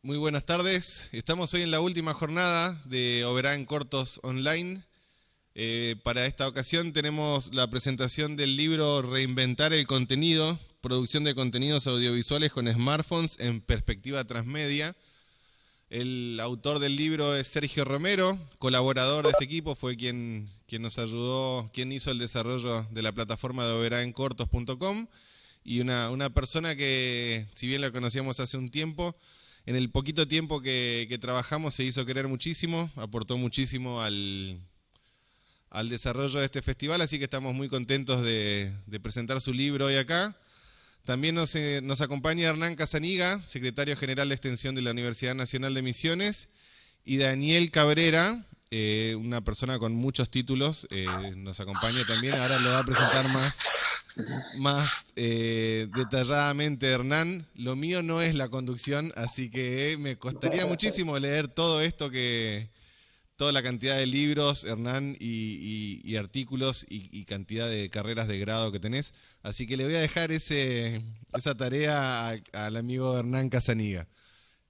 Muy buenas tardes. Estamos hoy en la última jornada de Oberá en Cortos Online. Para esta ocasión tenemos la presentación del libro Reinventar el contenido, producción de contenidos audiovisuales con smartphones en perspectiva transmedia. El autor del libro es Sergio Romero, colaborador de este equipo, fue quien nos ayudó, quien hizo el desarrollo de la plataforma de oberaencortos.com, y una persona que, si bien la conocíamos hace un tiempo, en el poquito tiempo que trabajamos se hizo querer muchísimo, aportó muchísimo al desarrollo de este festival, así que estamos muy contentos de presentar su libro hoy acá. También nos acompaña Hernán Casaniga, secretario general de Extensión de la Universidad Nacional de Misiones, y Daniel Cabrera, una persona con muchos títulos, nos acompaña también. Ahora lo va a presentar más detalladamente Hernán. Lo mío no es la conducción, así que me costaría muchísimo leer todo esto toda la cantidad de libros, Hernán, y artículos y cantidad de carreras de grado que tenés. Así que le voy a dejar esa tarea al amigo Hernán Casaniga.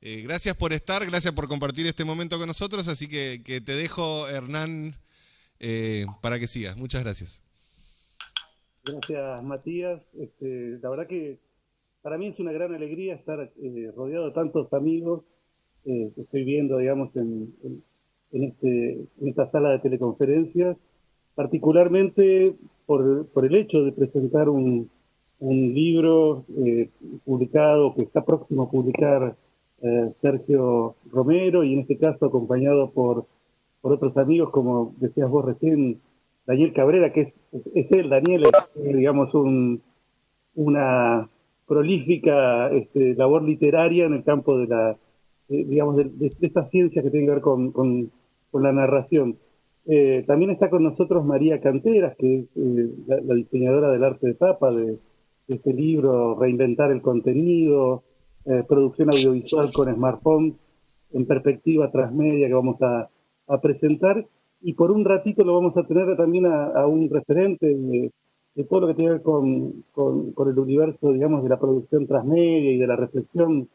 Gracias por estar, gracias por compartir este momento con nosotros, así que te dejo, Hernán, para que sigas. Muchas gracias. Gracias, Matías. La verdad que para mí es una gran alegría estar rodeado de tantos amigos que estoy viendo, digamos, en esta sala de teleconferencias, particularmente por el hecho de presentar un libro publicado, que está próximo a publicar Sergio Romero, y en este caso acompañado por otros amigos, como decías vos recién, Daniel Cabrera, que es él, Daniel, digamos, una prolífica labor literaria en el campo de digamos, de esta ciencia que tiene que ver con la narración. También está con nosotros María Canteras, que es la diseñadora del arte de tapa de este libro, Reinventar el contenido, producción audiovisual con smartphone en perspectiva transmedia, que vamos a presentar. Y por un ratito lo vamos a tener también a un referente de todo lo que tiene que ver con el universo, digamos, de la producción transmedia y de la reflexión,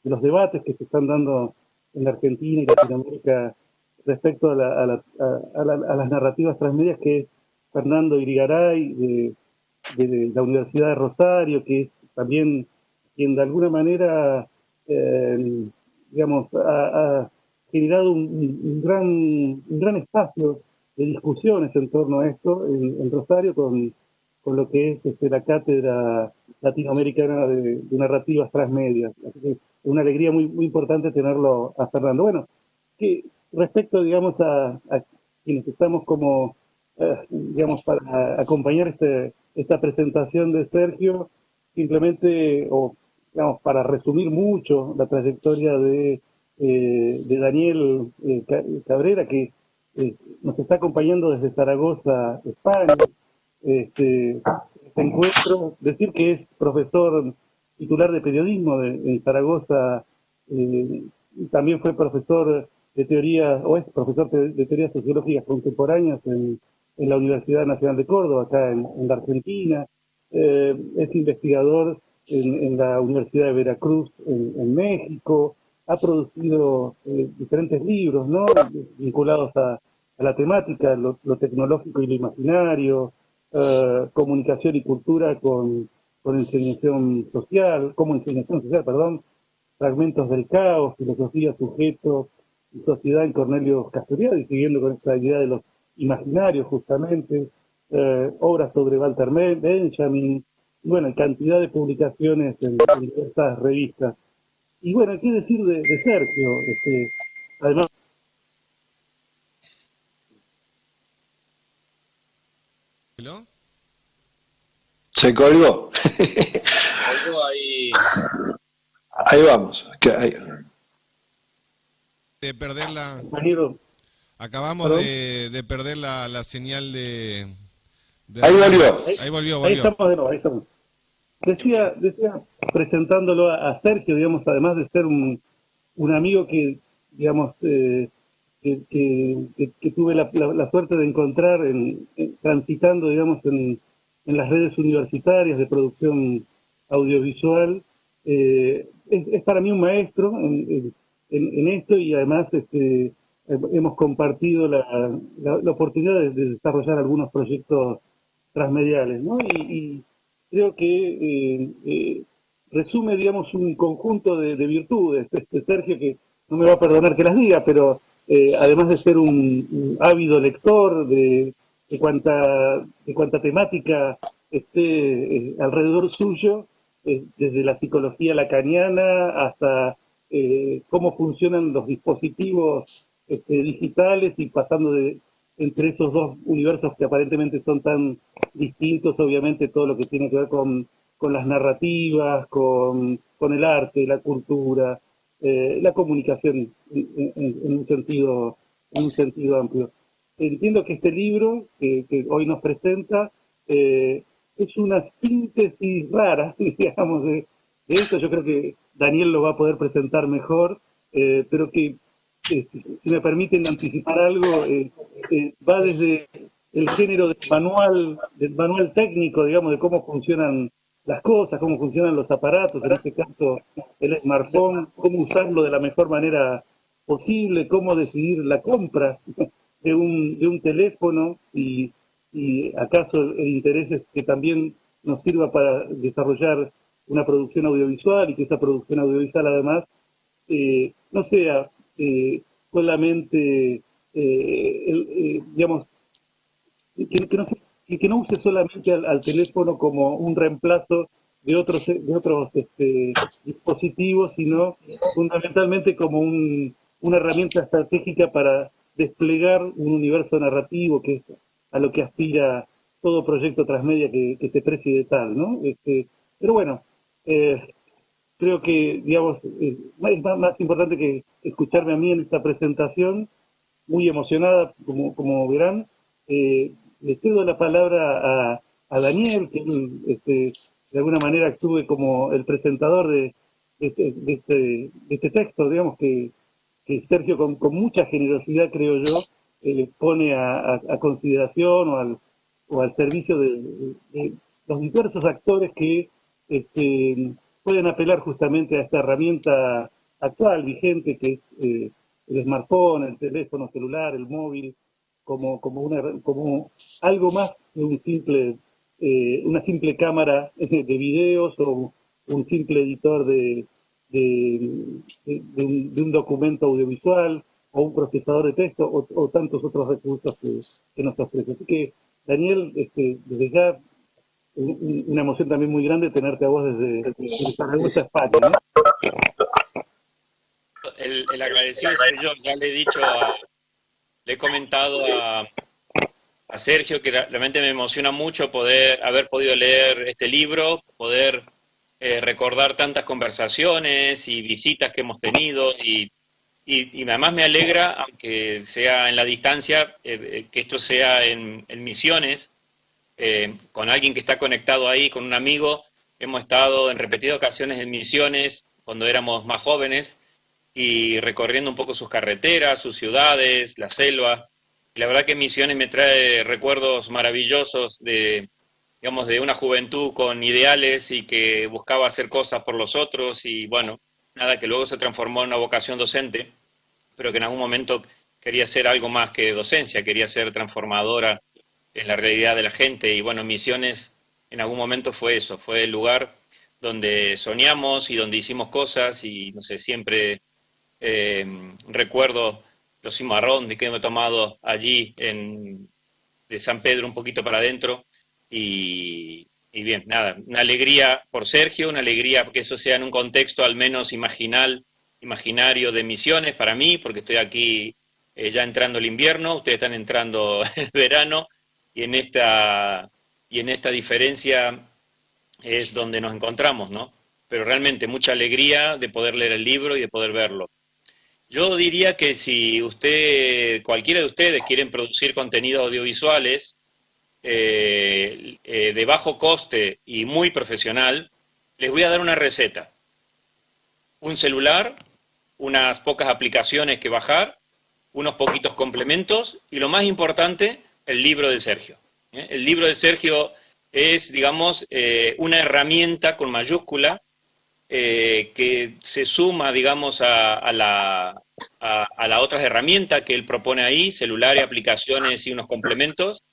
de los debates que se están dando en la Argentina y Latinoamérica respecto a las narrativas transmedias, que es Fernando Irigaray, de la Universidad de Rosario, que es también quien de alguna manera, digamos, ha generado un gran espacio de discusiones en torno a esto en Rosario, con lo que es la Cátedra Latinoamericana de Narrativas Transmedias. Así que es una alegría muy, muy importante tenerlo a Fernando. Bueno, que respecto, digamos, a quienes estamos como, digamos, para acompañar esta presentación de Sergio, simplemente, o digamos, para resumir mucho la trayectoria de Daniel Cabrera, que nos está acompañando desde Zaragoza, España. Este encuentro, decir que es profesor titular de periodismo en Zaragoza, también fue profesor de teoría, o es profesor de teorías sociológicas contemporáneas en la Universidad Nacional de Córdoba, acá en la Argentina. Es investigador en la Universidad de Veracruz, en México. Ha producido diferentes libros, ¿no?, vinculados a la temática, lo tecnológico y lo imaginario, comunicación y cultura con enseñación social, como enseñación social, perdón, fragmentos del caos, filosofía, sujeto y sociedad en Cornelio Castoriadis, siguiendo con esta idea de los imaginarios justamente, obras sobre Walter Benjamin, y bueno, cantidad de publicaciones en diversas revistas. Y bueno, ¿qué decir de Sergio? Además, ¿Hello? Se colgó. Ahí. Ahí vamos. De perder compañero, acabamos ¿perdón? de perder la señal de Ahí volvió. Ahí volvió. Ahí estamos de nuevo, ahí estamos. Decía presentándolo a Sergio, digamos, además de ser un amigo que, digamos, que tuve la suerte de encontrar transitando, digamos, en las redes universitarias de producción audiovisual. Es para mí un maestro en esto, y además hemos compartido la oportunidad de desarrollar algunos proyectos transmediales, ¿no? Y creo que resume, digamos, un conjunto de virtudes. Sergio, que no me va a perdonar que las diga, pero además de ser un ávido lector de cuanta temática esté alrededor suyo, desde la psicología lacaniana hasta cómo funcionan los dispositivos digitales, y pasando entre esos dos universos que aparentemente son tan distintos, obviamente todo lo que tiene que ver con las narrativas, con el arte, la cultura, la comunicación en un sentido amplio. Entiendo que este libro que hoy nos presenta es una síntesis rara, digamos, de esto. Yo creo que Daniel lo va a poder presentar mejor, pero que, si me permiten anticipar algo, va desde el género del manual técnico, digamos, de cómo funcionan las cosas, cómo funcionan los aparatos, en este caso el smartphone, cómo usarlo de la mejor manera posible, cómo decidir la compra de un teléfono, y acaso el interés es que también nos sirva para desarrollar una producción audiovisual, y que esa producción audiovisual además no sea solamente, digamos, que no use solamente al teléfono como un reemplazo de otros dispositivos, sino fundamentalmente como una herramienta estratégica para desplegar un universo narrativo, que es a lo que aspira todo proyecto transmedia que se precie de tal, ¿no? Pero bueno, creo que, digamos, es más importante que escucharme a mí en esta presentación, muy emocionada, como verán. Le cedo la palabra a Daniel, que de alguna manera actúe como el presentador de este texto, digamos, que Sergio con mucha generosidad, creo yo, pone a consideración o al servicio de los diversos actores que pueden apelar justamente a esta herramienta actual, vigente, que es el smartphone, el teléfono celular, el móvil, como algo más que una simple cámara de videos, o un simple editor de un documento audiovisual, o un procesador de texto, o tantos otros recursos que nos ofrece. Así que, Daniel, desde ya, una emoción también muy grande tenerte a vos desde Zaragoza, España, ¿no? El agradecido soy yo. Ya le he comentado a Sergio que realmente me emociona mucho haber podido leer este libro, poder recordar tantas conversaciones y visitas que hemos tenido, y además me alegra, aunque sea en la distancia, que esto sea en Misiones, con alguien que está conectado ahí, con un amigo. Hemos estado en repetidas ocasiones en Misiones cuando éramos más jóvenes, y recorriendo un poco sus carreteras, sus ciudades, la selva. Y la verdad que Misiones me trae recuerdos maravillosos de una juventud con ideales y que buscaba hacer cosas por los otros, y bueno, nada, que luego se transformó en una vocación docente, pero que en algún momento quería ser algo más que docencia, quería ser transformadora en la realidad de la gente. Y bueno, Misiones en algún momento fue eso, fue el lugar donde soñamos y donde hicimos cosas, y no sé, siempre recuerdo los cimarrones que hemos tomado allí de San Pedro un poquito para adentro, y bien, nada, una alegría por Sergio, una alegría porque eso sea en un contexto al menos imaginario de Misiones para mí, porque estoy aquí ya entrando el invierno, ustedes están entrando el verano, y en esta diferencia es donde nos encontramos, ¿no? Pero realmente mucha alegría de poder leer el libro y de poder verlo. Yo diría que si cualquiera de ustedes quieren producir contenidos audiovisuales de bajo coste y muy profesional, les voy a dar una receta. Un celular, unas pocas aplicaciones que bajar, unos poquitos complementos, y lo más importante, el libro de Sergio. El libro de Sergio es, digamos, una herramienta con mayúscula que se suma, digamos, a las otras herramientas que él propone ahí, celulares, aplicaciones y unos complementos.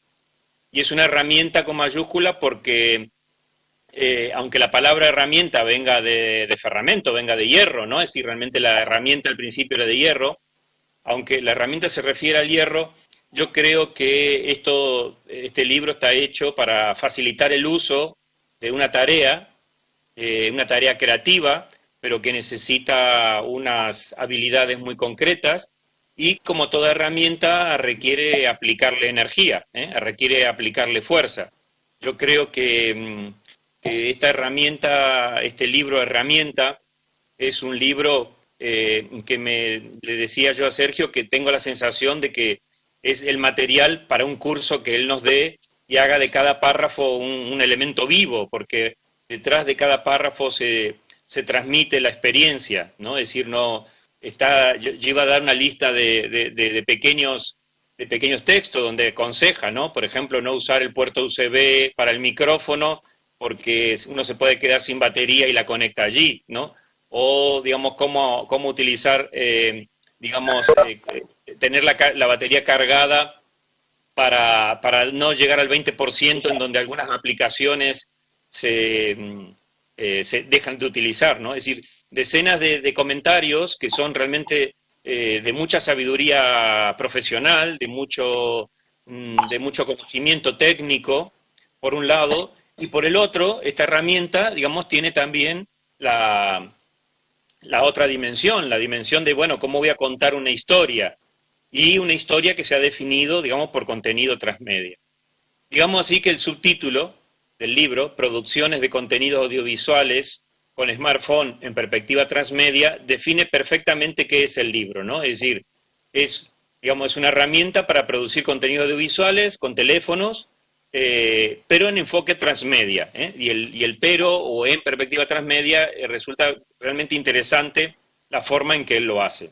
Y es una herramienta con mayúscula porque, aunque la palabra herramienta venga de ferramento, venga de hierro, ¿no? Es decir, realmente la herramienta al principio era de hierro, aunque la herramienta se refiere al hierro, yo creo que este libro está hecho para facilitar el uso de una tarea creativa, pero que necesita unas habilidades muy concretas, y como toda herramienta requiere aplicarle energía, requiere aplicarle fuerza. Yo creo que esta herramienta, este libro herramienta, es un libro que le decía yo a Sergio que tengo la sensación de que es el material para un curso que él nos dé y haga de cada párrafo un elemento vivo, porque detrás de cada párrafo se transmite la experiencia, ¿no? Es decir, yo iba a dar una lista de pequeños textos donde aconseja, ¿no? Por ejemplo, no usar el puerto USB para el micrófono porque uno se puede quedar sin batería y la conecta allí, ¿no? O, digamos, cómo utilizar, tener la batería cargada para no llegar al 20% en donde algunas aplicaciones se dejan de utilizar, ¿no? Es decir, decenas de comentarios que son realmente de mucha sabiduría profesional, de mucho conocimiento técnico, por un lado, y por el otro, esta herramienta, digamos, tiene también la otra dimensión, la dimensión de, bueno, cómo voy a contar una historia, y una historia que se ha definido, digamos, por contenido transmedia. Digamos así que el subtítulo del libro, Producciones de contenidos audiovisuales con smartphone en perspectiva transmedia, define perfectamente qué es el libro, ¿no? Es decir, es una herramienta para producir contenidos audiovisuales con teléfonos, pero en enfoque transmedia, y el pero, o en perspectiva transmedia, resulta realmente interesante la forma en que él lo hace.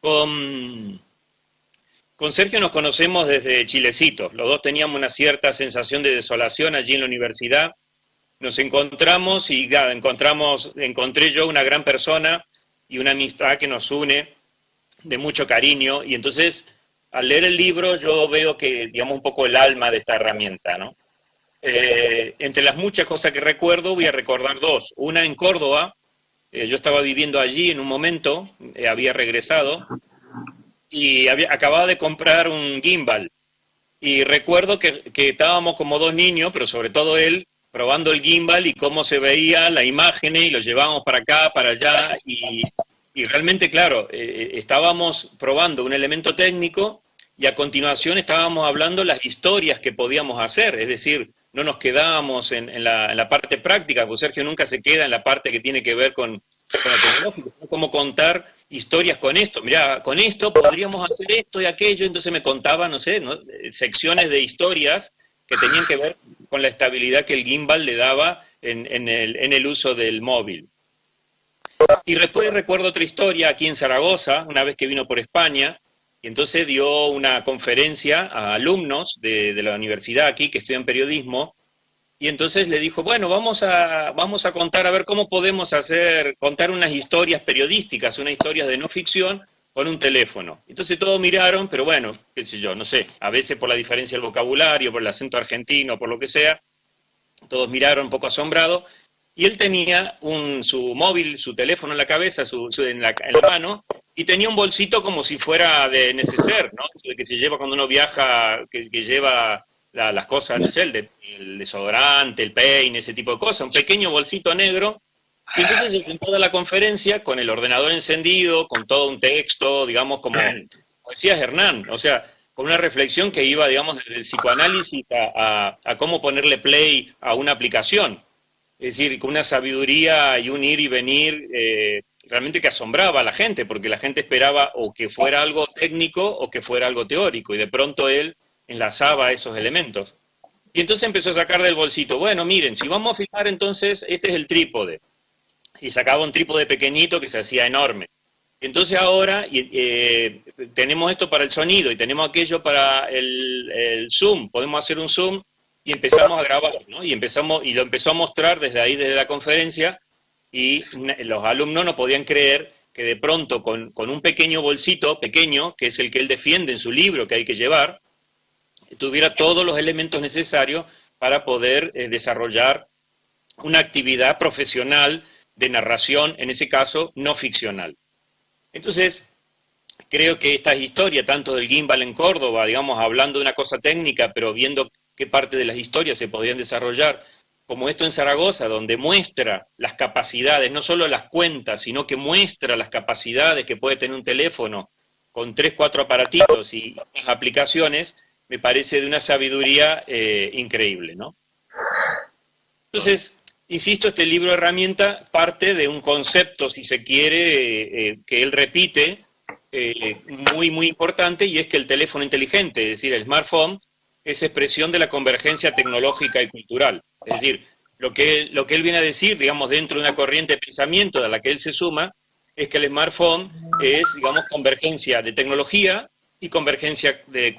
Con Sergio nos conocemos desde Chilecito. Los dos teníamos una cierta sensación de desolación allí en la universidad. Nos encontramos y encontré yo una gran persona y una amistad que nos une de mucho cariño. Y entonces, al leer el libro, yo veo que, digamos, un poco el alma de esta herramienta, ¿no? Entre las muchas cosas que recuerdo, voy a recordar dos. Una en Córdoba. Yo estaba viviendo allí en un momento, había regresado, y acababa de comprar un gimbal. Y recuerdo que estábamos como dos niños, pero sobre todo él, probando el gimbal y cómo se veía la imagen, y lo llevábamos para acá, para allá, y realmente, claro, estábamos probando un elemento técnico, y a continuación estábamos hablando las historias que podíamos hacer, es decir, no nos quedábamos en la parte práctica, porque Sergio nunca se queda en la parte que tiene que ver con lo tecnológico, sino cómo contar historias con esto. Mirá, con esto podríamos hacer esto y aquello, entonces me contaba, no sé, secciones de historias que tenían que ver con la estabilidad que el gimbal le daba en el uso del móvil. Y después recuerdo otra historia aquí en Zaragoza, una vez que vino por España, y entonces dio una conferencia a alumnos de la universidad aquí que estudian periodismo, y entonces le dijo, bueno, vamos a contar, a ver cómo podemos contar unas historias periodísticas, unas historias de no ficción con un teléfono. Entonces todos miraron, pero bueno, qué sé yo, no sé, a veces por la diferencia del vocabulario, por el acento argentino, por lo que sea, todos miraron un poco asombrados, y él tenía su móvil, su teléfono en la cabeza, en la mano, y tenía un bolsito como si fuera de neceser, ¿no? El que se lleva cuando uno viaja, que lleva las cosas, no sé, el desodorante, el peine, ese tipo de cosas, un pequeño bolsito negro. Y entonces se sentó a la conferencia con el ordenador encendido, con todo un texto, digamos, como decías Hernán, o sea, con una reflexión que iba, digamos, desde el psicoanálisis a cómo ponerle play a una aplicación. Es decir, con una sabiduría y un ir y venir realmente que asombraba a la gente, porque la gente esperaba o que fuera algo técnico o que fuera algo teórico, y de pronto él enlazaba esos elementos. Y entonces empezó a sacar del bolsito, bueno, miren, si vamos a filmar entonces, este es el trípode. Y sacaba un trípode pequeñito que se hacía enorme. Entonces ahora tenemos esto para el sonido y tenemos aquello para el zoom, podemos hacer un zoom y empezamos a grabar, ¿no? Y lo empezó a mostrar desde ahí, desde la conferencia, y los alumnos no podían creer que de pronto con un pequeño bolsito, pequeño, que es el que él defiende en su libro que hay que llevar, tuviera todos los elementos necesarios para poder desarrollar una actividad profesional de narración, en ese caso, no ficcional. Entonces, creo que esta historia, tanto del gimbal en Córdoba, digamos, hablando de una cosa técnica, pero viendo qué parte de las historias se podrían desarrollar, como esto en Zaragoza, donde muestra las capacidades, no solo las cuentas, sino que muestra las capacidades que puede tener un teléfono con 3, 4 aparatitos y las aplicaciones, me parece de una sabiduría increíble, ¿no? Entonces, insisto, este libro de herramienta parte de un concepto, si se quiere, que él repite, muy, muy importante, y es que el teléfono inteligente, es decir, el smartphone, es expresión de la convergencia tecnológica y cultural. Es decir, lo que él viene a decir, digamos, dentro de una corriente de pensamiento a la que él se suma, es que el smartphone es, digamos, convergencia de tecnología y convergencia de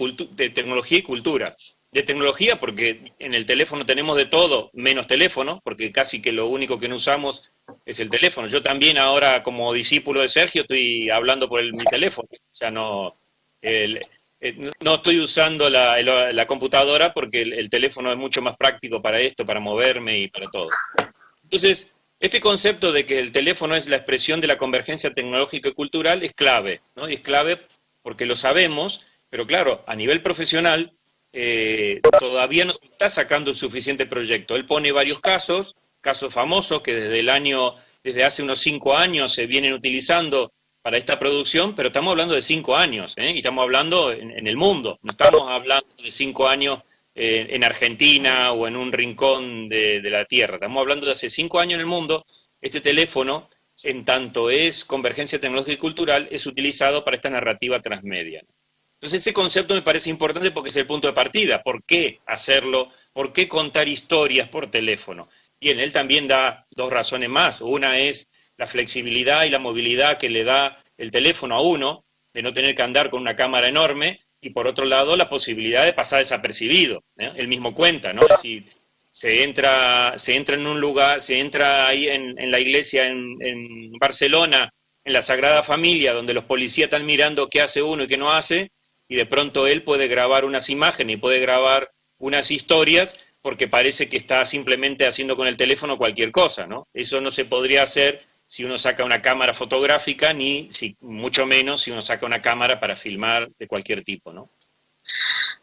tecnología y cultura. De tecnología, porque en el teléfono tenemos de todo, menos teléfono, porque casi que lo único que no usamos es el teléfono. Yo también ahora, como discípulo de Sergio, estoy hablando por mi teléfono. O sea, no estoy usando la computadora porque el teléfono es mucho más práctico para esto, para moverme y para todo. Entonces, este concepto de que el teléfono es la expresión de la convergencia tecnológica y cultural es clave, ¿no? Y es clave porque lo sabemos, pero claro, a nivel profesional, todavía no se está sacando el suficiente proyecto. Él pone varios casos famosos que desde hace unos 5 años se vienen utilizando para esta producción, pero estamos hablando de 5 años, y estamos hablando en el mundo, no estamos hablando de 5 años en Argentina o en un rincón de la Tierra, estamos hablando de hace 5 años en el mundo. Este teléfono, en tanto es convergencia tecnológica y cultural, es utilizado para esta narrativa transmedia. Entonces ese concepto me parece importante porque es el punto de partida. ¿Por qué hacerlo? ¿Por qué contar historias por teléfono? Bien, él también da 2 razones más. Una es la flexibilidad y la movilidad que le da el teléfono a uno, de no tener que andar con una cámara enorme, y por otro lado la posibilidad de pasar desapercibido, ¿eh? Él mismo cuenta, ¿no? Es decir, se entra en un lugar, se entra ahí en la iglesia en Barcelona, en la Sagrada Familia, donde los policías están mirando qué hace uno y qué no hace, y de pronto él puede grabar unas imágenes y puede grabar unas historias porque parece que está simplemente haciendo con el teléfono cualquier cosa, ¿no? Eso no se podría hacer si uno saca una cámara fotográfica, mucho menos si uno saca una cámara para filmar de cualquier tipo, ¿no?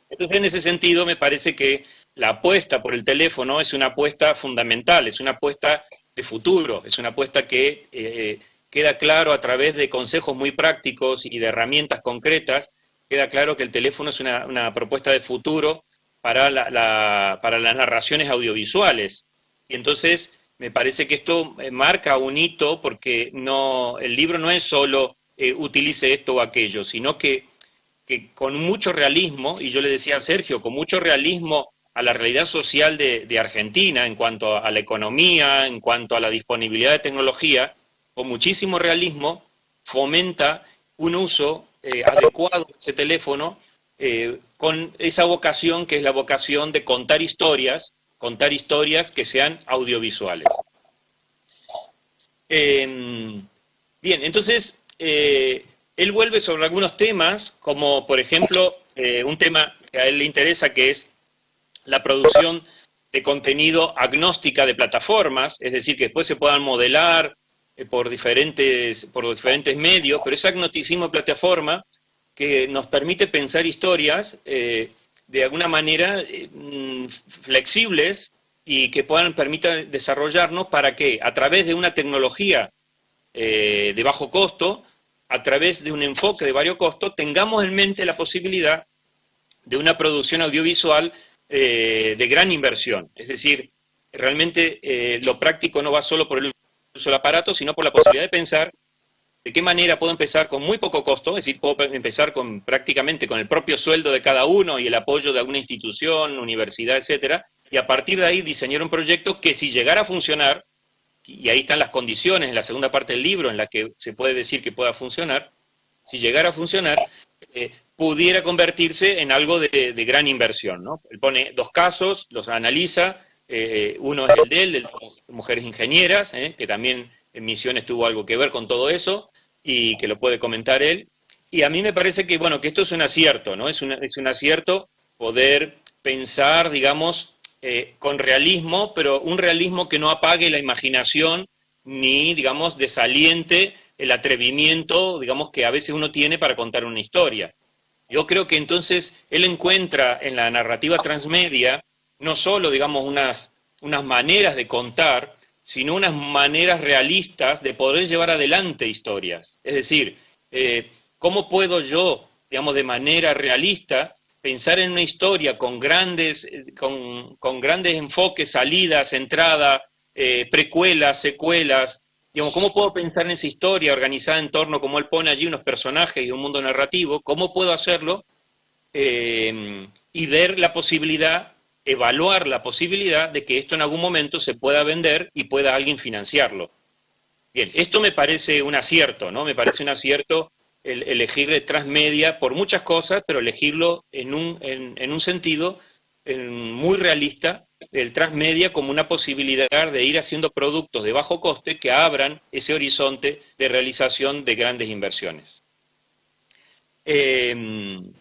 Entonces, en ese sentido, me parece que la apuesta por el teléfono es una apuesta fundamental, es una apuesta de futuro, es una apuesta que queda claro a través de consejos muy prácticos y de herramientas concretas. Queda claro que el teléfono es una propuesta de futuro para las narraciones audiovisuales. Y entonces me parece que esto marca un hito, porque el libro no es solo utilice esto o aquello, sino que con mucho realismo, y yo le decía a Sergio, con mucho realismo a la realidad social de Argentina, en cuanto a la economía, en cuanto a la disponibilidad de tecnología, con muchísimo realismo fomenta un uso adecuado de ese teléfono, con esa vocación que es la vocación de contar historias que sean audiovisuales. Bien, entonces él vuelve sobre algunos temas, como por ejemplo un tema que a él le interesa, que es la producción de contenido agnóstica de plataformas, es decir, que después se puedan modelar por diferentes medios, pero ese agnosticismo de plataforma que nos permite pensar historias de alguna manera flexibles y que permitan desarrollarnos para que a través de una tecnología de bajo costo, a través de un enfoque de bajo costo, tengamos en mente la posibilidad de una producción audiovisual de gran inversión. Es decir, realmente lo práctico no va solo por el uso del aparato, sino por la posibilidad de pensar de qué manera puedo empezar con muy poco costo, es decir, puedo empezar prácticamente con el propio sueldo de cada uno y el apoyo de alguna institución, universidad, etcétera, y a partir de ahí diseñar un proyecto que, si llegara a funcionar, y ahí están las condiciones en la segunda parte del libro en la que se puede decir que pueda funcionar, si llegara a funcionar, pudiera convertirse en algo de gran inversión, ¿no? Él pone 2 casos, los analiza, uno es el de las mujeres ingenieras, que también en Misiones tuvo algo que ver con todo eso, y que lo puede comentar él. Y a mí me parece que, bueno, que esto es un acierto, ¿no? Es un acierto poder pensar, digamos, con realismo, pero un realismo que no apague la imaginación, ni, digamos, desaliente el atrevimiento, digamos, que a veces uno tiene para contar una historia. Yo creo que entonces él encuentra en la narrativa transmedia no solo, digamos, unas maneras de contar, sino unas maneras realistas de poder llevar adelante historias. Es decir, ¿cómo puedo yo, digamos, de manera realista, pensar en una historia con grandes enfoques, salidas, entrada, precuelas, secuelas? Digamos, ¿cómo puedo pensar en esa historia organizada en torno, como él pone allí, unos personajes y un mundo narrativo? ¿Cómo puedo hacerlo? Y ver la posibilidad, evaluar la posibilidad de que esto en algún momento se pueda vender y pueda alguien financiarlo. Bien, esto me parece un acierto, ¿no? Me parece un acierto el elegir transmedia por muchas cosas, pero elegirlo en un sentido muy realista, el transmedia como una posibilidad de ir haciendo productos de bajo coste que abran ese horizonte de realización de grandes inversiones. Él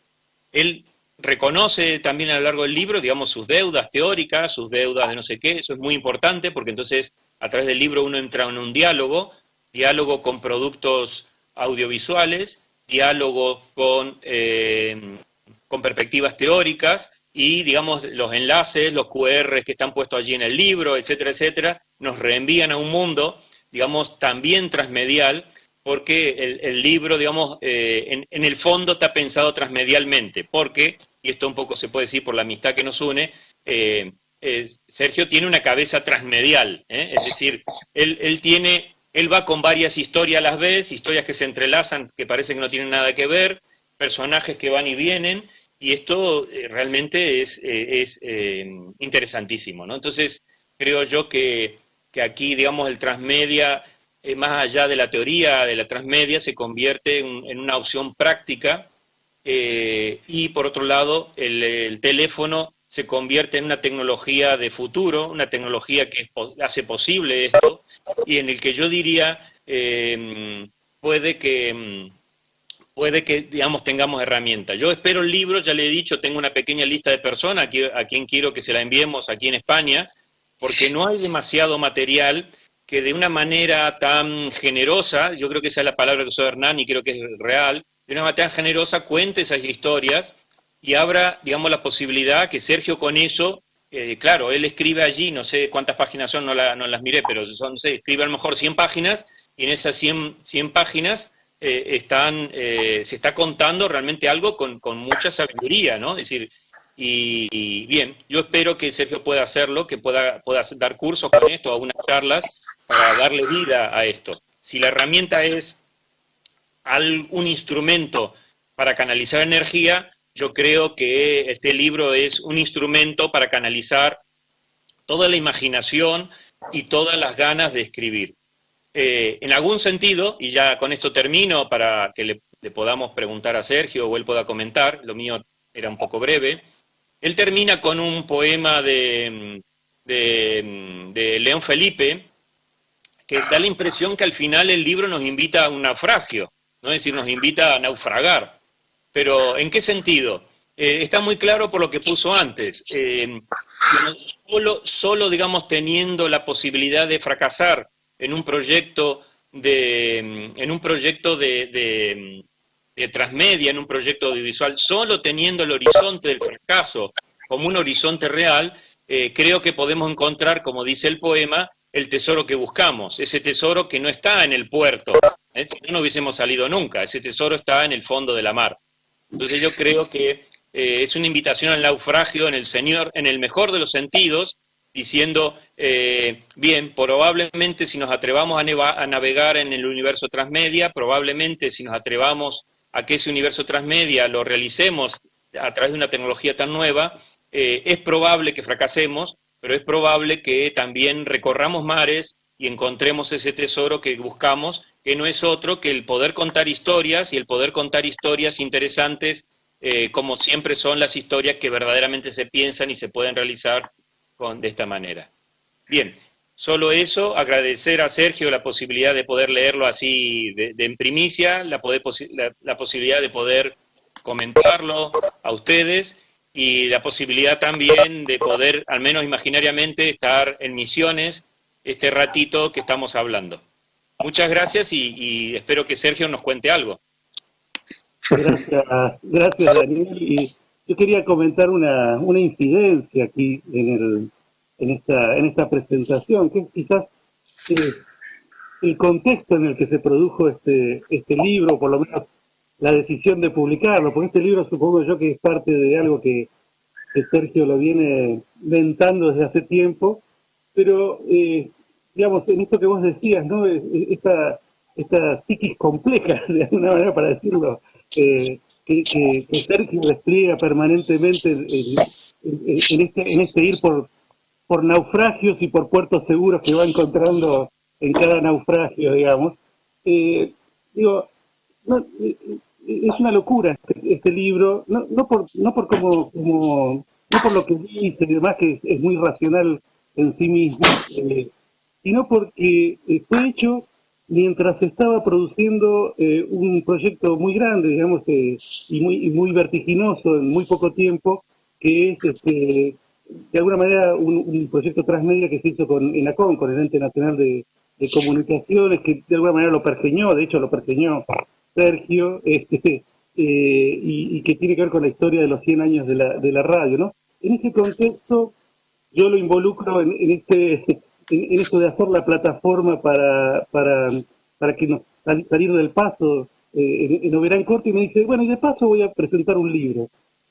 reconoce también a lo largo del libro, digamos, sus deudas teóricas, sus deudas de no sé qué. Eso es muy importante porque entonces a través del libro uno entra en un diálogo con productos audiovisuales, diálogo con perspectivas teóricas, y, digamos, los enlaces, los QR que están puestos allí en el libro, etcétera, etcétera, nos reenvían a un mundo, digamos, también transmedial, porque el libro, digamos, en el fondo está pensado transmedialmente, porque, y esto un poco se puede decir por la amistad que nos une, Sergio tiene una cabeza transmedial, es decir, él va con varias historias a la vez, historias que se entrelazan, que parecen que no tienen nada que ver, personajes que van y vienen, y esto realmente es interesantísimo, ¿no? Entonces, creo yo que aquí, digamos, el transmedia, más allá de la teoría de la transmedia, se convierte en una opción práctica, y por otro lado, el teléfono se convierte en una tecnología de futuro, una tecnología que hace posible esto, y en el que yo diría, puede que, digamos, tengamos herramientas. Yo espero el libro, ya le he dicho, tengo una pequeña lista de personas a quien quiero que se la enviemos aquí en España, porque no hay demasiado material que de una manera tan generosa, yo creo que esa es la palabra que usó Hernán y creo que es real, de una manera tan generosa cuente esas historias y abra, digamos, la posibilidad que Sergio con eso, claro, él escribe allí, no sé cuántas páginas son, no las miré, pero son, no sé, escribe a lo mejor 100 páginas, y en esas 100 páginas se está contando realmente algo con mucha sabiduría, ¿no? Es decir, y bien, yo espero que Sergio pueda hacerlo, que pueda dar cursos con esto, algunas charlas, para darle vida a esto. Si la herramienta es un instrumento para canalizar energía, yo creo que este libro es un instrumento para canalizar toda la imaginación y todas las ganas de escribir. En algún sentido, y ya con esto termino para que le podamos preguntar a Sergio o él pueda comentar, lo mío era un poco breve, él termina con un poema de León Felipe, que da la impresión que al final el libro nos invita a un naufragio, ¿no? Es decir, nos invita a naufragar. Pero, ¿en qué sentido? Está muy claro por lo que puso antes. Solo, digamos, teniendo la posibilidad de fracasar en un proyecto de transmedia, en un proyecto audiovisual, solo teniendo el horizonte del fracaso como un horizonte real, creo que podemos encontrar, como dice el poema, el tesoro que buscamos, ese tesoro que no está en el puerto, si no hubiésemos salido nunca, ese tesoro está en el fondo de la mar. Entonces yo creo que es una invitación al naufragio en el mejor de los sentidos, diciendo, bien, probablemente si nos atrevamos a navegar en el universo transmedia, probablemente si nos atrevamos a que ese universo transmedia lo realicemos a través de una tecnología tan nueva, es probable que fracasemos, pero es probable que también recorramos mares y encontremos ese tesoro que buscamos, que no es otro que el poder contar historias, y el poder contar historias interesantes como siempre son las historias que verdaderamente se piensan y se pueden realizar de esta manera. Bien, solo eso, agradecer a Sergio la posibilidad de poder leerlo así en primicia, la posibilidad de poder comentarlo a ustedes y la posibilidad también de poder, al menos imaginariamente, estar en Misiones este ratito que estamos hablando. Muchas gracias y espero que Sergio nos cuente algo. Gracias Daniel. Y yo quería comentar una incidencia aquí en esta presentación, que es quizás el contexto en el que se produjo este libro, por lo menos la decisión de publicarlo, porque este libro supongo yo que es parte de algo que Sergio lo viene inventando desde hace tiempo, pero digamos, en esto que vos decías, ¿no? Esta psiquis compleja, de alguna manera para decirlo, que Sergio despliega permanentemente en este ir por naufragios y por puertos seguros que va encontrando en cada naufragio, digamos. Digo, no, es una locura este libro, no por lo que dice y demás, que es muy racional en sí mismo, sino porque fue hecho mientras se estaba produciendo un proyecto muy grande, digamos, y muy vertiginoso en muy poco tiempo, que es de alguna manera un proyecto transmedia que se hizo con ENACOM, con el Ente Nacional de Comunicaciones, que de alguna manera lo pergeñó, de hecho lo pergeñó Sergio, y que tiene que ver con la historia de los 100 años de la radio, ¿no? En ese contexto, yo lo involucro en esto de hacer la plataforma para que nos salir del paso en Oberá en Corto, y me dice, bueno, y de paso voy a presentar un libro,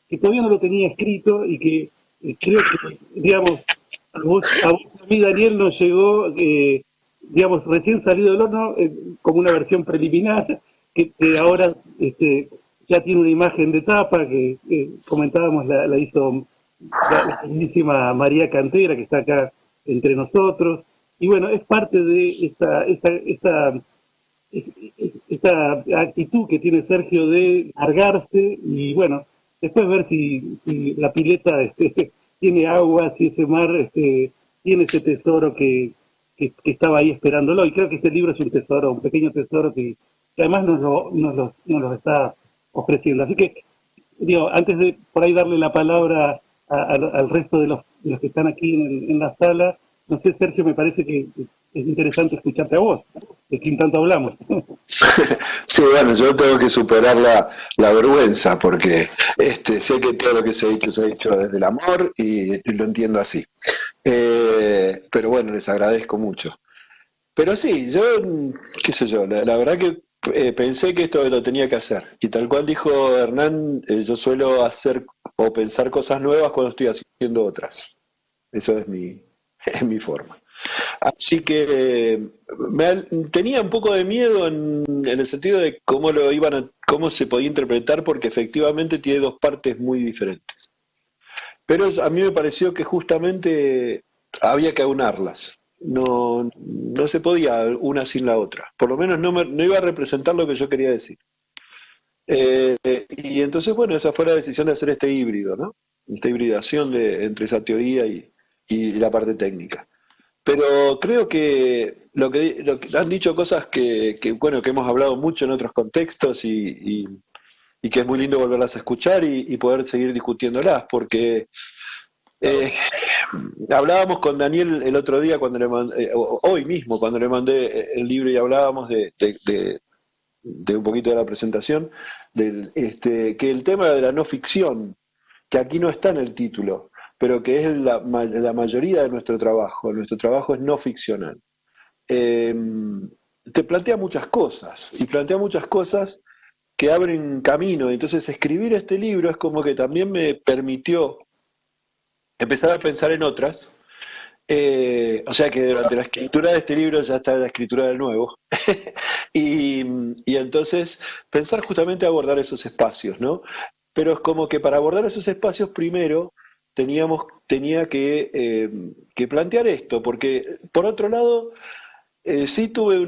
que todavía no lo tenía escrito y que creo que, digamos, a vos y a mí, Daniel, nos llegó, digamos, recién salido del horno, como una versión preliminar, que ahora ya tiene una imagen de tapa, que comentábamos, la hizo la queridísima María Cantera, que está acá entre nosotros, y bueno, es parte de esta actitud que tiene Sergio de largarse y bueno, después ver si la pileta tiene agua, si ese mar tiene ese tesoro que estaba ahí esperándolo, y creo que este libro es un tesoro, un pequeño tesoro que además nos lo está ofreciendo. Así que, digo, antes de por ahí darle la palabra al resto de los que están aquí en la sala, no sé, Sergio, me parece que es interesante escucharte a vos, de quien tanto hablamos. Sí, bueno, yo tengo que superar la vergüenza, porque sé que todo lo que se ha dicho desde el amor y lo entiendo así. Pero bueno, les agradezco mucho. Pero sí, yo, qué sé yo, la verdad que pensé que esto lo tenía que hacer. Y tal cual dijo Hernán, yo suelo hacer o pensar cosas nuevas cuando estoy haciendo otras. Eso es mi forma. Así que tenía un poco de miedo en el sentido de cómo se podía interpretar, porque efectivamente tiene dos partes muy diferentes. Pero a mí me pareció que justamente había que aunarlas. No se podía una sin la otra. Por lo menos no iba a representar lo que yo quería decir. Y entonces, bueno, esa fue la decisión de hacer este híbrido, ¿no? Esta hibridación entre esa teoría y la parte técnica. Pero creo que lo que han dicho cosas que hemos hablado mucho en otros contextos y que es muy lindo volverlas a escuchar y poder seguir discutiéndolas, porque hablábamos con Daniel el otro día, hoy mismo, cuando le mandé el libro, y hablábamos de un poquito de la presentación, que el tema de la no ficción, que aquí no está en el título, pero que es la mayoría de nuestro trabajo es no ficcional, te plantea muchas cosas, y plantea muchas cosas que abren camino. Entonces escribir este libro es como que también me permitió empezar a pensar en otras. O sea que durante la escritura de este libro ya está la escritura del nuevo. y entonces pensar justamente abordar esos espacios, ¿no? Pero es como que para abordar esos espacios primero tenía que plantear esto, porque por otro lado sí tuve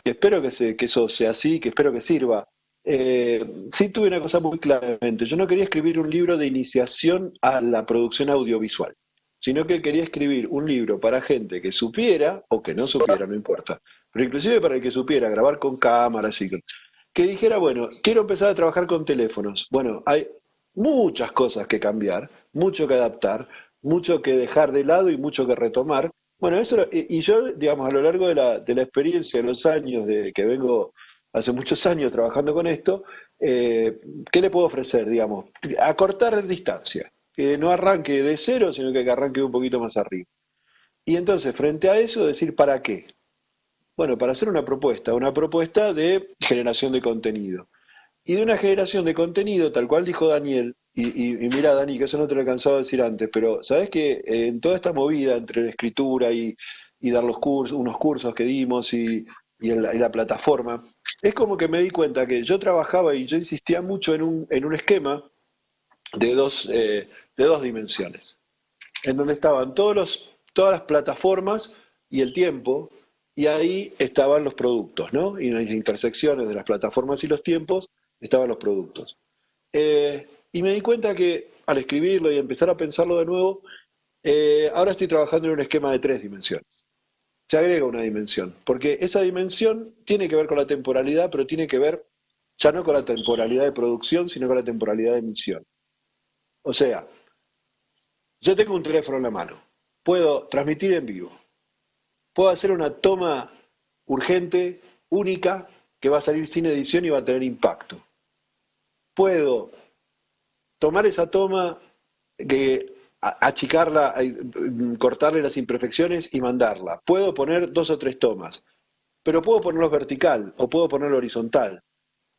que espero que eso sea así, que espero que sirva, Sí tuve una cosa muy claramente. Yo no quería escribir un libro de iniciación a la producción audiovisual, sino que quería escribir un libro para gente que supiera, o que no supiera, no importa, pero inclusive para el que supiera grabar con cámaras y que dijera, bueno, quiero empezar a trabajar con teléfonos. Bueno, hay muchas cosas que cambiar, mucho que adaptar, mucho que dejar de lado y mucho que retomar. Bueno, y yo, digamos, a lo largo de la experiencia, de los años de que vengo hace muchos años trabajando con esto, ¿qué le puedo ofrecer, digamos? Acortar distancia, que no arranque de cero, sino que arranque un poquito más arriba. Y entonces, frente a eso, decir, ¿para qué? Bueno, para hacer una propuesta de generación de contenido. Y de una generación de contenido, tal cual dijo Daniel, y mira, Dani, que eso no te lo he cansado de decir antes, pero sabes que en toda esta movida entre la escritura y dar los cursos, unos cursos que dimos y la plataforma, es como que me di cuenta que yo trabajaba y yo insistía mucho en un esquema de dos dimensiones, en donde estaban todas las plataformas y el tiempo, y ahí estaban los productos, ¿no? Y en las intersecciones de las plataformas y los tiempos estaban los productos. Y me di cuenta que al escribirlo y empezar a pensarlo de nuevo, ahora estoy trabajando en un esquema de 3 dimensiones. Se agrega una dimensión, porque esa dimensión tiene que ver con la temporalidad, pero tiene que ver ya no con la temporalidad de producción, sino con la temporalidad de emisión. O sea, yo tengo un teléfono en la mano, puedo transmitir en vivo, puedo hacer una toma urgente, única, que va a salir sin edición y va a tener impacto. Puedo tomar esa toma, achicarla, cortarle las imperfecciones y mandarla. Puedo poner 2 o 3 tomas, pero puedo ponerlos vertical o puedo ponerlo horizontal.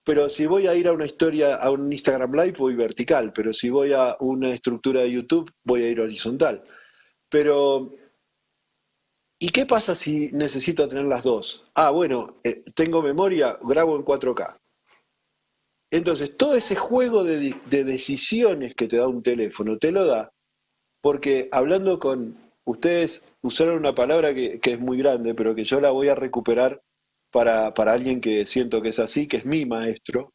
Pero si voy a ir a una historia, a un Instagram Live, voy vertical, pero si voy a una estructura de YouTube, voy a ir horizontal. Pero, ¿y qué pasa si necesito tener las dos? Ah, bueno, tengo memoria, grabo en 4K. Entonces, todo ese juego de decisiones que te da un teléfono, te lo da, porque hablando con ustedes, usaron una palabra que es muy grande, pero que yo la voy a recuperar para alguien que siento que es así, que es mi maestro,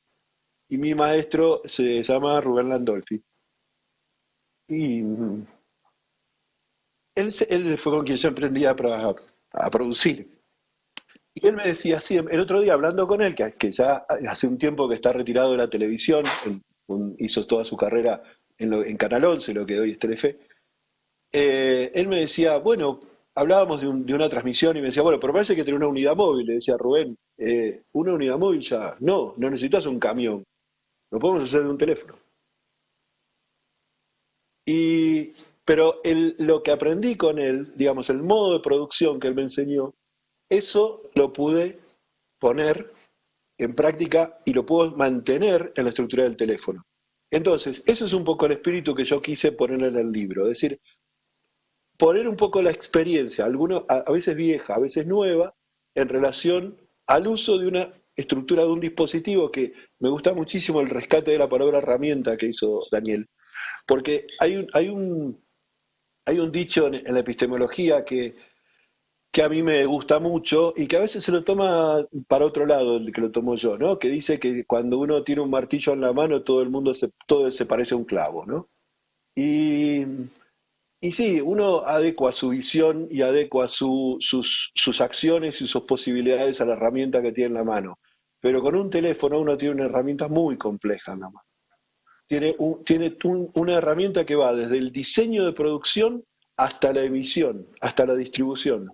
y mi maestro se llama Rubén Landolfi. Y él fue con quien yo aprendí a producir. Y él me decía así, el otro día hablando con él, que ya hace un tiempo que está retirado de la televisión, hizo toda su carrera en Canal 11, lo que hoy es Telefe, él me decía, bueno, hablábamos de una transmisión y me decía, bueno, pero parece que tiene una unidad móvil. Le decía, Rubén, una unidad móvil ya, no necesitas un camión, lo podemos hacer de un teléfono. Pero lo que aprendí con él, digamos, el modo de producción que él me enseñó, eso lo pude poner en práctica y lo puedo mantener en la estructura del teléfono. Entonces, eso es un poco el espíritu que yo quise poner en el libro, es decir, poner un poco la experiencia, a veces vieja, a veces nueva, en relación al uso de una estructura de un dispositivo, que me gusta muchísimo el rescate de la palabra herramienta que hizo Daniel, porque hay un dicho en la epistemología que a mí me gusta mucho y que a veces se lo toma para otro lado, el que lo tomo yo, ¿no? Que dice que cuando uno tiene un martillo en la mano, todo se parece a un clavo, ¿no? Y sí, uno adecua su visión y adecua sus acciones y sus posibilidades a la herramienta que tiene en la mano. Pero con un teléfono uno tiene una herramienta muy compleja en la mano. Tiene una herramienta que va desde el diseño de producción hasta la emisión, hasta la distribución.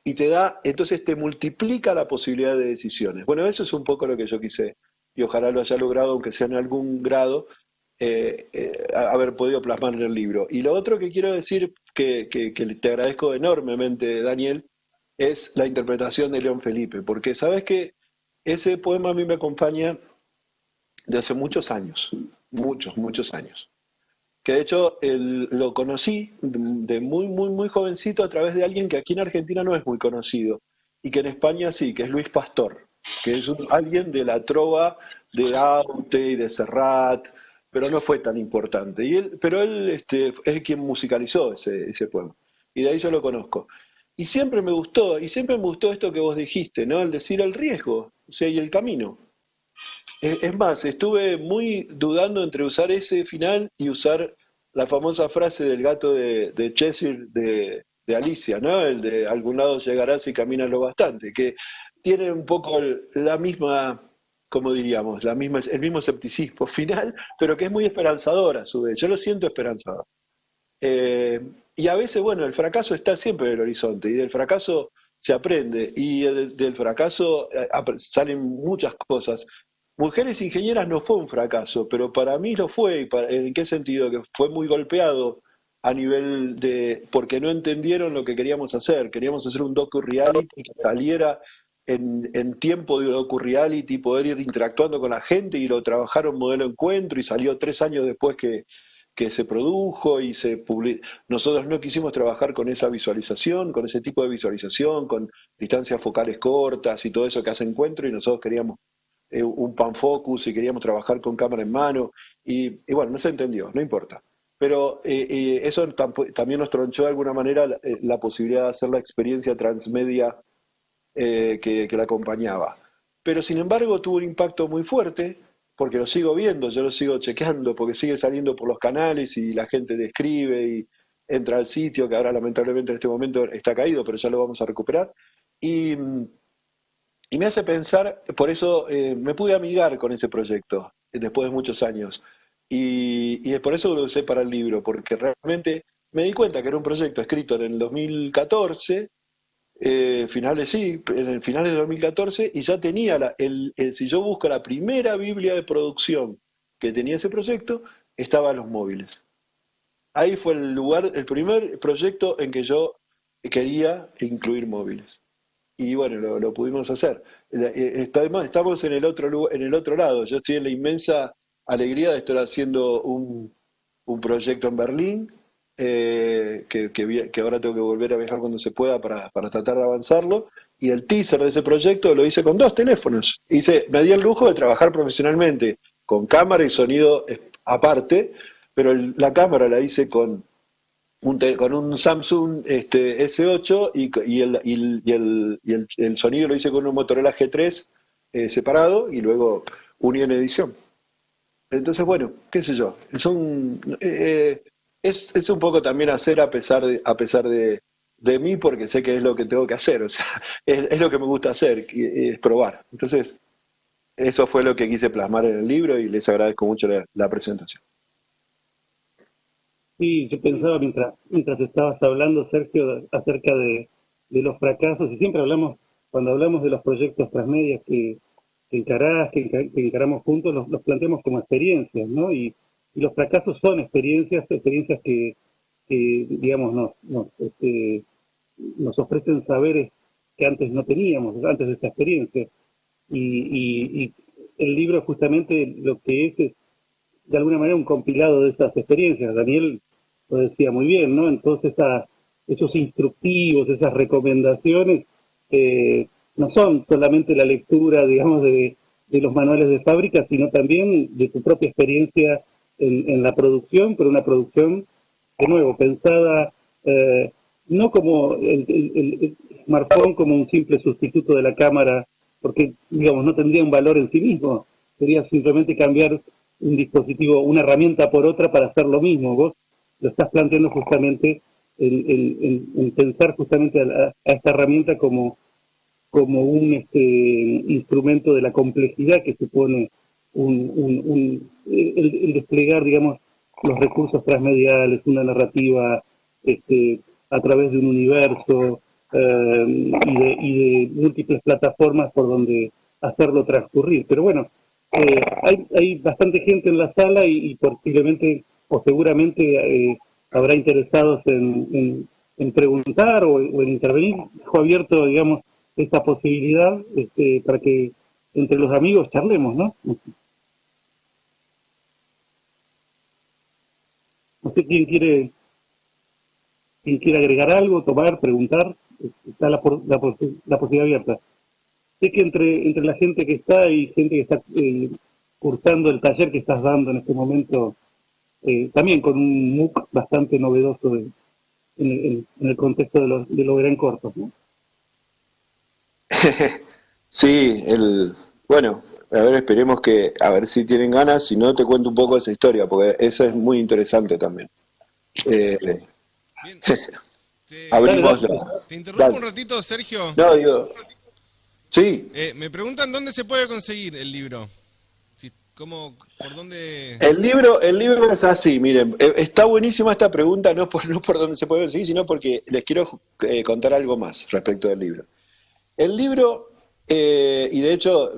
Y entonces te multiplica la posibilidad de decisiones. Bueno, eso es un poco lo que yo quise, y ojalá lo haya logrado, aunque sea en algún grado, haber podido plasmar en el libro. Y lo otro que quiero decir, que te agradezco enormemente, Daniel, es la interpretación de León Felipe, porque sabes que ese poema a mí me acompaña de hace muchos años, muchos años. Que de hecho lo conocí de muy, muy, muy jovencito a través de alguien que aquí en Argentina no es muy conocido, y que en España sí, que es Luis Pastor, que es alguien de la trova de Aute y de Serrat, pero no fue tan importante. Pero él es quien musicalizó ese poema. Y de ahí yo lo conozco. Y siempre me gustó esto que vos dijiste, ¿no? El decir el riesgo, o sea, y el camino. Es más, estuve muy dudando entre usar ese final y usar la famosa frase del gato de Cheshire de Alicia, ¿no? El de algún lado llegarás si caminas lo bastante, que tiene un poco la misma, como diríamos, el mismo escepticismo final, pero que es muy esperanzador a su vez. Yo lo siento esperanzador. Eh, y a veces, bueno, el fracaso está siempre en el horizonte y del fracaso se aprende y del fracaso salen muchas cosas. Mujeres Ingenieras no fue un fracaso, pero para mí lo fue. ¿En qué sentido? Que fue muy golpeado a nivel de, porque no entendieron lo que queríamos hacer. Queríamos hacer un docu-reality que saliera en tiempo de docu-reality, poder ir interactuando con la gente y lo trabajaron modelo encuentro y salió 3 años después que se produjo y se publicó. Nosotros no quisimos trabajar con esa visualización, con ese tipo de visualización, con distancias focales cortas y todo eso que hace encuentro y nosotros queríamos un pan focus y queríamos trabajar con cámara en mano y bueno, no se entendió, no importa. Pero eso también nos tronchó de alguna manera la posibilidad de hacer la experiencia transmedia que la acompañaba. Pero sin embargo tuvo un impacto muy fuerte porque lo sigo viendo, yo lo sigo chequeando, porque sigue saliendo por los canales y la gente te escribe y entra al sitio, que ahora lamentablemente en este momento está caído, pero ya lo vamos a recuperar. Y, y me hace pensar, por eso me pude amigar con ese proyecto después de muchos años. Y es por eso lo usé para el libro, porque realmente me di cuenta que era un proyecto escrito en el 2014, finales, sí, en finales de 2014, y ya tenía, si yo busco la primera Biblia de producción que tenía ese proyecto, estaba en los móviles. Ahí fue el lugar, el primer proyecto en que yo quería incluir móviles. Y bueno, lo pudimos hacer. Estamos en el otro lado. Yo estoy en la inmensa alegría de estar haciendo un proyecto en Berlín, que ahora tengo que volver a viajar cuando se pueda para tratar de avanzarlo. Y el teaser de ese proyecto lo hice con 2 teléfonos. Me di el lujo de trabajar profesionalmente, con cámara y sonido aparte, pero la cámara la hice con un Samsung S8 y el sonido lo hice con un Motorola G3 separado y luego uní en edición. Entonces, bueno, qué sé yo, es un poco también hacer a pesar de mí, porque sé que es lo que tengo que hacer, o sea, es lo que me gusta hacer, es probar. Entonces, eso fue lo que quise plasmar en el libro y les agradezco mucho la presentación. Sí, yo pensaba mientras estabas hablando, Sergio, acerca de los fracasos, y siempre cuando hablamos de los proyectos transmedias que encaramos juntos, los planteamos como experiencias, ¿no? Y los fracasos son experiencias que digamos, nos ofrecen saberes que antes no teníamos, antes de esa experiencia. Y el libro justamente lo que es de alguna manera un compilado de esas experiencias. Daniel lo decía muy bien, ¿no? Entonces esos instructivos, esas recomendaciones, no son solamente la lectura, digamos, de los manuales de fábrica, sino también de tu propia experiencia en la producción, pero una producción, de nuevo, pensada no como el smartphone como un simple sustituto de la cámara, porque, digamos, no tendría un valor en sí mismo, sería simplemente cambiar un dispositivo, una herramienta por otra para hacer lo mismo. Vos lo estás planteando justamente en pensar justamente a esta herramienta como un instrumento de la complejidad que supone el desplegar, digamos, los recursos transmediales, una narrativa a través de un universo y de múltiples plataformas por donde hacerlo transcurrir. Pero bueno, hay bastante gente en la sala y posiblemente o seguramente habrá interesados en preguntar o en intervenir. Dejo abierto, digamos, esa posibilidad para que entre los amigos charlemos, ¿no? No sé quién quiere agregar algo, tomar, preguntar. Está la posibilidad abierta. Sé que entre la gente que está y gente que está cursando el taller que estás dando en este momento, también con un MOOC bastante novedoso en el contexto de lo Oberá en Cortos, ¿no? Sí, bueno, a ver, esperemos que, a ver si tienen ganas, si no te cuento un poco esa historia, porque esa es muy interesante también. Eh, Bien. Te, abrimos Dale, la... te interrumpo Dale. un ratito, Sergio. No, digo, sí, Me preguntan dónde se puede conseguir el libro. Si, ¿cómo, por dónde? el libro es así, miren, está buenísima esta pregunta, no por dónde se puede conseguir, sino porque les quiero contar algo más respecto del libro. El libro, y de hecho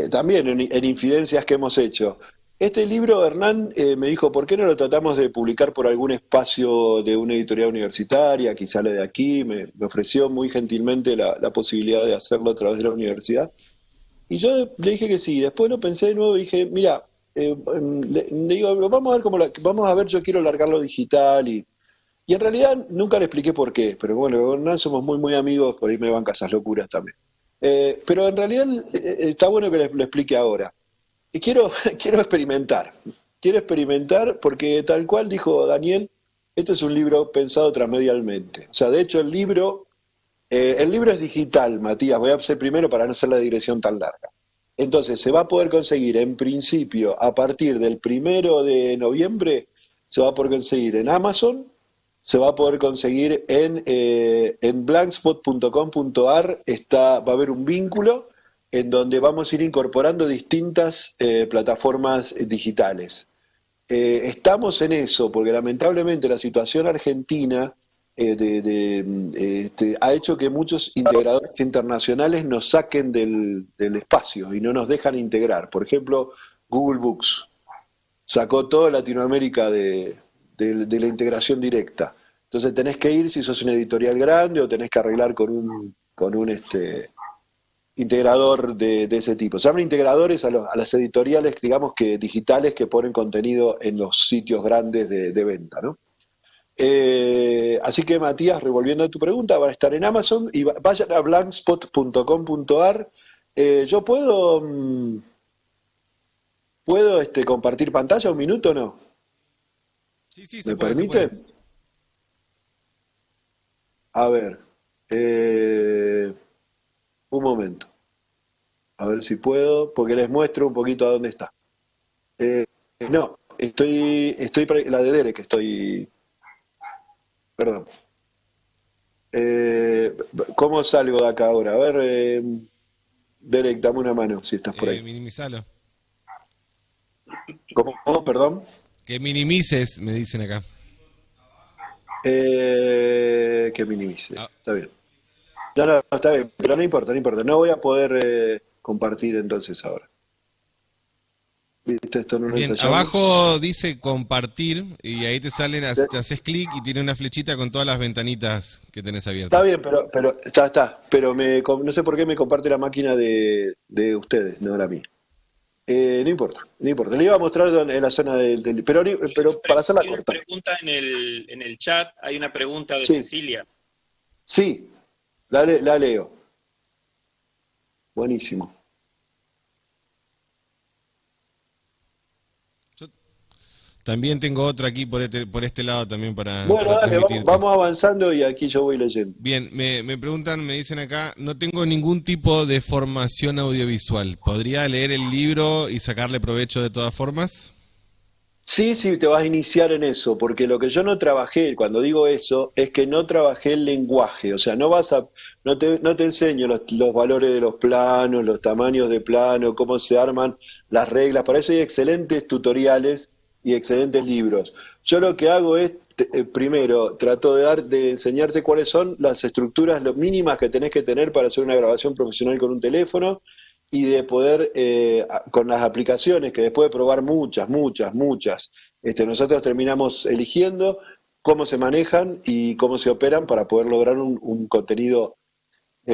también en infidencias que hemos hecho, este libro Hernán me dijo, ¿por qué no lo tratamos de publicar por algún espacio de una editorial universitaria? Quizá sale de aquí, me ofreció muy gentilmente la posibilidad de hacerlo a través de la universidad. Y yo le dije que sí, después lo pensé de nuevo y dije, mira, le digo, vamos a ver vamos a ver, yo quiero largarlo digital y en realidad nunca le expliqué por qué, pero bueno, con Hernán somos muy amigos, por ahí me banca esas locuras también. Pero en realidad está bueno que le explique ahora. Y quiero experimentar porque tal cual dijo Daniel, este es un libro pensado transmedialmente. O sea, de hecho el libro es digital, Matías, voy a hacer primero para no hacer la digresión tan larga. Entonces, se va a poder conseguir en principio a partir del 1 de noviembre, se va a poder conseguir en Amazon, se va a poder conseguir en blankspot.com.ar, va a haber un vínculo en donde vamos a ir incorporando distintas plataformas digitales. Estamos en eso, porque lamentablemente la situación argentina ha hecho que muchos integradores internacionales nos saquen del espacio y no nos dejan integrar. Por ejemplo, Google Books sacó toda Latinoamérica de la integración directa. Entonces tenés que ir si sos una editorial grande o tenés que arreglar con un integrador de ese tipo. Se llaman integradores a las editoriales, digamos que digitales, que ponen contenido en los sitios grandes de venta, ¿no? Así que Matías, revolviendo a tu pregunta, van a estar en Amazon y vayan a blankspot.com.ar. Yo puedo compartir pantalla un minuto o no. Sí, sí, ¿Me se puede, se permite? puede. A ver, un momento. A ver si puedo, porque les muestro un poquito a dónde está. No, la de Derek, perdón. ¿Cómo salgo de acá ahora? A ver, Derek, dame una mano si estás por ahí. Minimizalo. ¿Cómo? Perdón. Que minimices, me dicen acá. Que minimice. Ah, Está bien. No, está bien, pero no importa. No voy a poder compartir entonces ahora. ¿Viste? Esto no lo bien, ensayamos. abajo dice compartir y ahí te salen, te haces clic y tiene una flechita con todas las ventanitas que tenés abiertas. Está bien, pero está. Pero no sé por qué me comparte la máquina de ustedes, no la mía. No importa. Le iba a mostrar en la zona pero para hacerla Hay una corta. pregunta en el chat, hay una pregunta de Sí. Cecilia. Sí, la leo. Buenísimo. Yo también tengo otra aquí por este lado también Bueno, para dale, transmitirte. vamos avanzando y aquí yo voy leyendo. Bien, me preguntan, me dicen acá, no tengo ningún tipo de formación audiovisual. ¿Podría leer el libro y sacarle provecho de todas formas? Sí, te vas a iniciar en eso, porque lo que yo no trabajé, cuando digo eso, es que no trabajé el lenguaje, o sea, no te enseño los valores de los planos, los tamaños de plano, cómo se arman las reglas, para eso hay excelentes tutoriales y excelentes libros. Yo lo que hago es, primero, trato de enseñarte cuáles son las estructuras mínimas que tenés que tener para hacer una grabación profesional con un teléfono, y de poder, con las aplicaciones, que después de probar muchas, nosotros terminamos eligiendo cómo se manejan y cómo se operan para poder lograr un contenido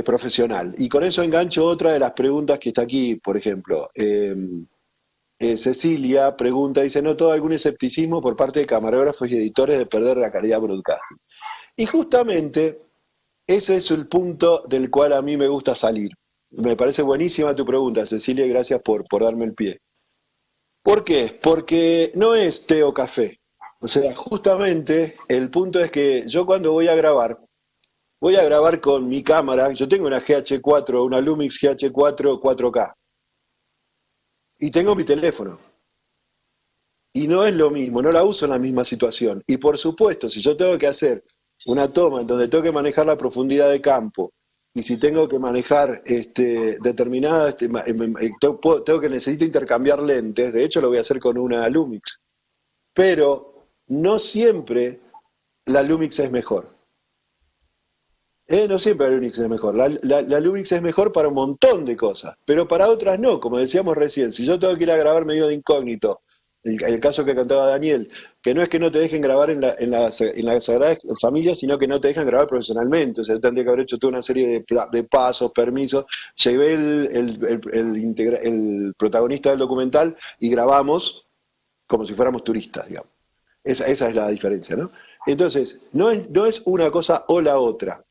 profesional. Y con eso engancho otra de las preguntas que está aquí, por ejemplo. Cecilia pregunta, dice, ¿noto algún escepticismo por parte de camarógrafos y editores de perder la calidad broadcasting? Y justamente ese es el punto del cual a mí me gusta salir. Me parece buenísima tu pregunta, Cecilia, y gracias por darme el pie. ¿Por qué? Porque no es té o café. O sea, justamente el punto es que yo cuando voy a grabar con mi cámara, yo tengo una GH4, una Lumix GH4 4K. y tengo mi teléfono. Y no es lo mismo, no la uso en la misma situación. Y por supuesto, si yo tengo que hacer una toma en donde tengo que manejar la profundidad de campo, y si tengo que manejar determinadas, tengo que necesito intercambiar lentes, de hecho lo voy a hacer con una Lumix. Pero no siempre la Lumix es mejor. No siempre la Lumix es mejor. La Lumix es mejor para un montón de cosas, pero para otras no, como decíamos recién. Si yo tengo que ir a grabar medio de incógnito, el caso que cantaba Daniel, que no es que no te dejen grabar en la Sagrada Familia, sino que no te dejan grabar profesionalmente. O sea, tendría que haber hecho toda una serie de pasos, permisos. Llevé el protagonista del documental y grabamos como si fuéramos turistas, digamos. Esa es la diferencia, ¿no? Entonces, no es una cosa o la otra.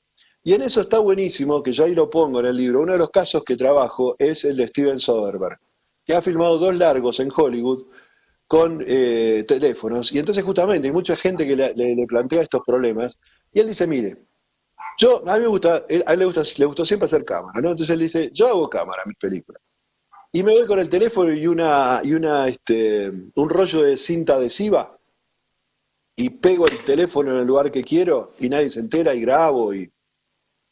Y en eso está buenísimo, que yo ahí lo pongo en el libro. Uno de los casos que trabajo es el de Steven Soderbergh, que ha filmado 2 largos en Hollywood con teléfonos. Y entonces justamente hay mucha gente que le plantea estos problemas. Y él dice, mire, a mí me gusta, a él le gustó siempre hacer cámara, ¿no? Entonces él dice, yo hago cámara en mis películas. Y me voy con el teléfono y un rollo de cinta adhesiva y pego el teléfono en el lugar que quiero y nadie se entera y grabo.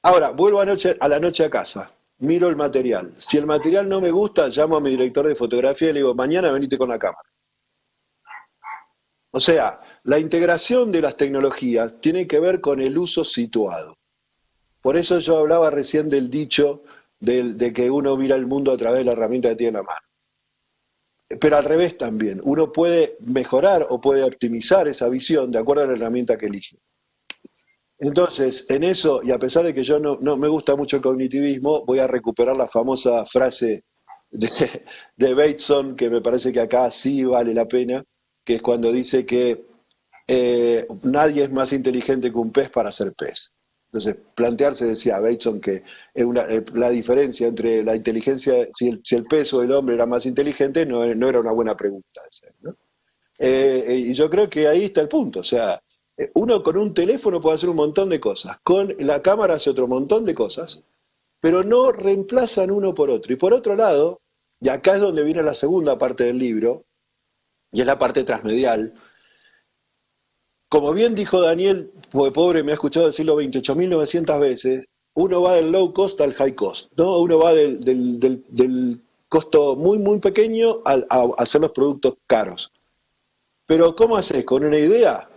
Ahora, vuelvo a la noche a casa, miro el material. Si el material no me gusta, llamo a mi director de fotografía y le digo, mañana venite con la cámara. O sea, la integración de las tecnologías tiene que ver con el uso situado. Por eso yo hablaba recién del dicho de que uno mira el mundo a través de la herramienta que tiene en la mano. Pero al revés también, uno puede mejorar o puede optimizar esa visión de acuerdo a la herramienta que elige. Entonces, en eso, y a pesar de que yo no me gusta mucho el cognitivismo, voy a recuperar la famosa frase de Bateson, que me parece que acá sí vale la pena, que es cuando dice que nadie es más inteligente que un pez para ser pez. Entonces, plantearse, decía Bateson, que la diferencia entre la inteligencia, si el pez o el hombre era más inteligente, no era una buena pregunta, ¿no? Y yo creo que ahí está el punto. O sea, uno con un teléfono puede hacer un montón de cosas, con la cámara hace otro montón de cosas, pero no reemplazan uno por otro. Y por otro lado, y acá es donde viene la segunda parte del libro, y es la parte transmedial. Como bien dijo Daniel, porque pobre me ha escuchado decirlo 28.900 veces, uno va del low cost al high cost, ¿no? Uno va del costo muy, muy pequeño a hacer los productos caros. Pero ¿cómo haces? ¿Con una idea?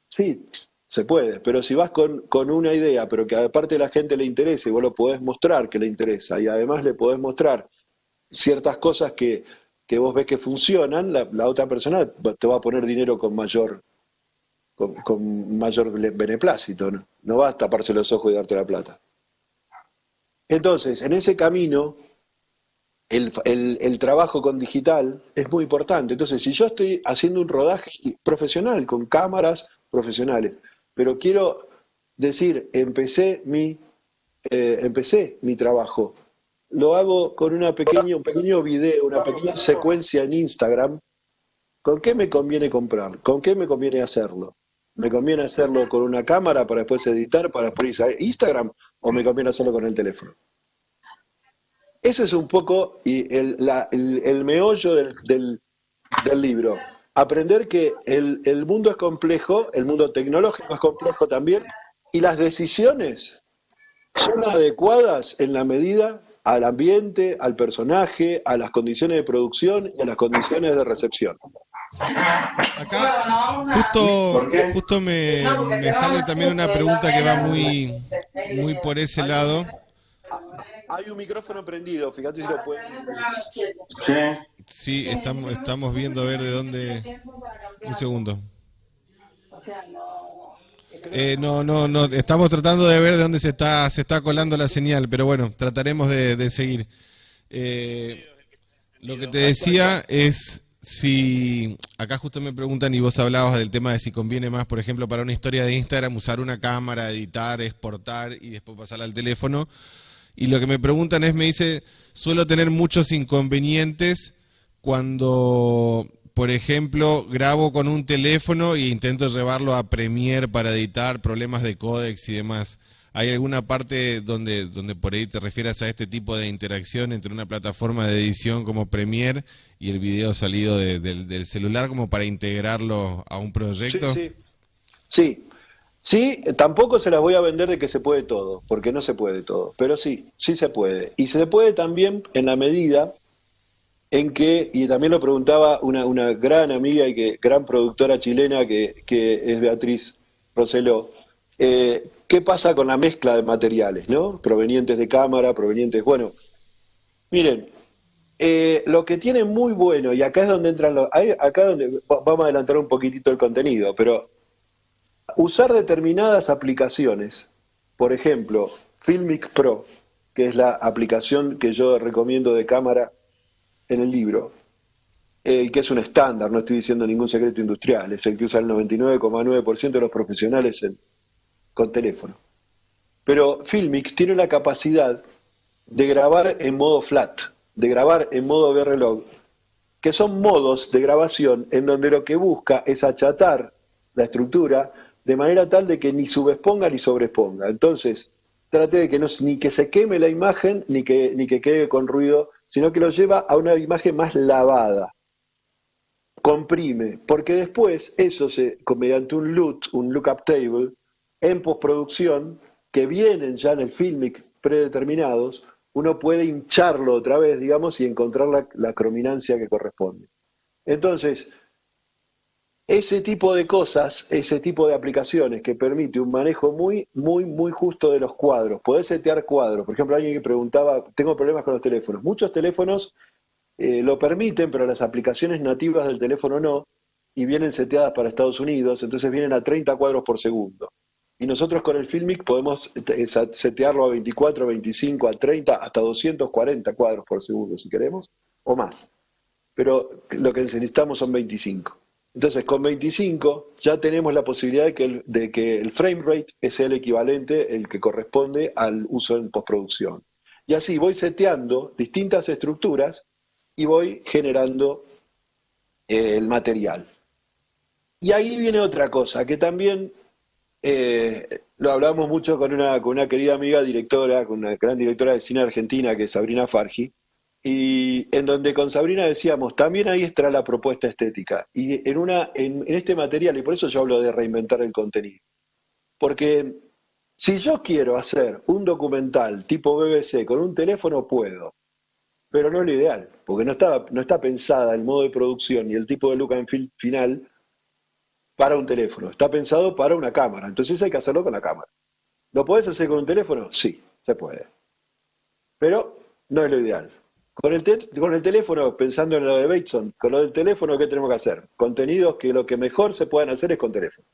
Sí, se puede, pero si vas con una idea, pero que aparte a la gente le interese, y vos lo podés mostrar que le interesa, y además le podés mostrar ciertas cosas que vos ves que funcionan, la otra persona te va a poner dinero con mayor beneplácito, ¿no? No va a taparse los ojos y darte la plata. Entonces, en ese camino, el trabajo con digital es muy importante. Entonces, si yo estoy haciendo un rodaje profesional, con cámaras profesionales, pero quiero decir, empecé mi trabajo, lo hago con un pequeño video, una pequeña secuencia en Instagram. ¿Con qué me conviene comprar? ¿Con qué me conviene hacerlo? ¿Me conviene hacerlo con una cámara para después editar, para después ir a Instagram? ¿O me conviene hacerlo con el teléfono? Eso es un poco el meollo del libro. Aprender que el mundo es complejo, el mundo tecnológico es complejo también, y las decisiones son adecuadas en la medida al ambiente, al personaje, a las condiciones de producción y a las condiciones de recepción. Acá justo me sale también una pregunta que va muy por ese lado. Hay un micrófono prendido, fíjate si lo pueden. Sí, estamos viendo a ver de dónde. Un segundo. No, estamos tratando de ver de dónde se está colando la señal, pero bueno, trataremos de seguir. Lo que te decía es si acá justo me preguntan y vos hablabas del tema de si conviene más, por ejemplo, para una historia de Instagram usar una cámara, editar, exportar y después pasarla al teléfono. Y lo que me preguntan es, me dice, suelo tener muchos inconvenientes cuando, por ejemplo, grabo con un teléfono e intento llevarlo a Premiere para editar, problemas de códex y demás. ¿Hay alguna parte donde por ahí te refieras a este tipo de interacción entre una plataforma de edición como Premiere y el video salido del celular como para integrarlo a un proyecto? Sí, tampoco se las voy a vender de que se puede todo, porque no se puede todo, pero sí se puede. Y se puede también en la medida en que, y también lo preguntaba una gran amiga y gran productora chilena que es Beatriz Roseló, ¿qué pasa con la mezcla de materiales, ¿no? Provenientes de cámara, provenientes... Bueno, miren, lo que tiene muy bueno, y acá es donde entran acá es donde vamos a adelantar un poquitito el contenido, pero usar determinadas aplicaciones, por ejemplo, Filmic Pro, que es la aplicación que yo recomiendo de cámara en el libro, que es un estándar, no estoy diciendo ningún secreto industrial, es el que usa el 99,9% de los profesionales con teléfono. Pero Filmic tiene la capacidad de grabar en modo flat, de grabar en modo VRLog, que son modos de grabación en donde lo que busca es achatar la estructura de manera tal de que ni subexponga ni sobreexponga. Entonces, trate de que ni que se queme la imagen, ni que quede con ruido, sino que lo lleva a una imagen más lavada. Comprime, porque después eso mediante un LUT, un lookup table, en postproducción, que vienen ya en el Filmic predeterminados, uno puede hincharlo otra vez, digamos, y encontrar la crominancia que corresponde. Entonces, ese tipo de cosas, ese tipo de aplicaciones que permite un manejo muy, muy, muy justo de los cuadros. Podés setear cuadros. Por ejemplo, alguien que preguntaba, tengo problemas con los teléfonos. Muchos teléfonos lo permiten, pero las aplicaciones nativas del teléfono no, y vienen seteadas para Estados Unidos, entonces vienen a 30 cuadros por segundo. Y nosotros con el Filmic podemos setearlo a 24, 25, a 30, hasta 240 cuadros por segundo, si queremos, o más. Pero lo que necesitamos son 25. Entonces, con 25 ya tenemos la posibilidad de que el frame rate es el equivalente, el que corresponde al uso en postproducción. Y así voy seteando distintas estructuras y voy generando el material. Y ahí viene otra cosa, que también lo hablamos mucho con una querida amiga directora, con una gran directora de cine argentina, que es Sabrina Fargi, y en donde con Sabrina decíamos, también ahí está la propuesta estética. Y en este material, y por eso yo hablo de reinventar el contenido, porque si yo quiero hacer un documental tipo BBC con un teléfono, puedo, pero no es lo ideal, porque no está pensada el modo de producción y el tipo de look and feel final para un teléfono, está pensado para una cámara, entonces hay que hacerlo con la cámara. ¿Lo podés hacer con un teléfono? Sí, se puede, pero no es lo ideal. Con el teléfono, pensando en lo de Bateson, con lo del teléfono, ¿qué tenemos que hacer? Contenidos que lo que mejor se puedan hacer es con teléfono.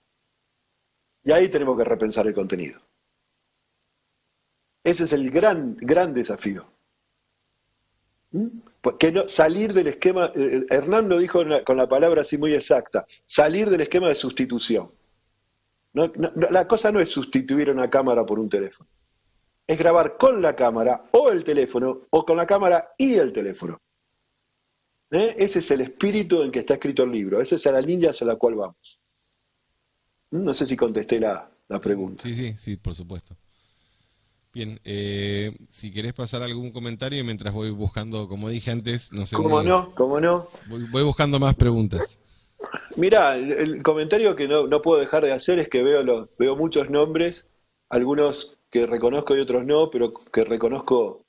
Y ahí tenemos que repensar el contenido. Ese es el gran, gran desafío. Porque salir del esquema, Hernán lo dijo con la palabra así muy exacta, salir del esquema de sustitución. La cosa no es sustituir una cámara por un teléfono. Es grabar con la cámara o el teléfono, o con la cámara y el teléfono. Ese es el espíritu en que está escrito el libro, esa es la línea hacia la cual vamos. No sé si contesté la pregunta. Sí, por supuesto. Bien, si querés pasar algún comentario mientras voy buscando, como dije antes, no sé. ¿Cómo no? Voy buscando más preguntas. Mirá, el comentario que no puedo dejar de hacer es que veo muchos nombres, algunos que reconozco y otros no, pero que reconozco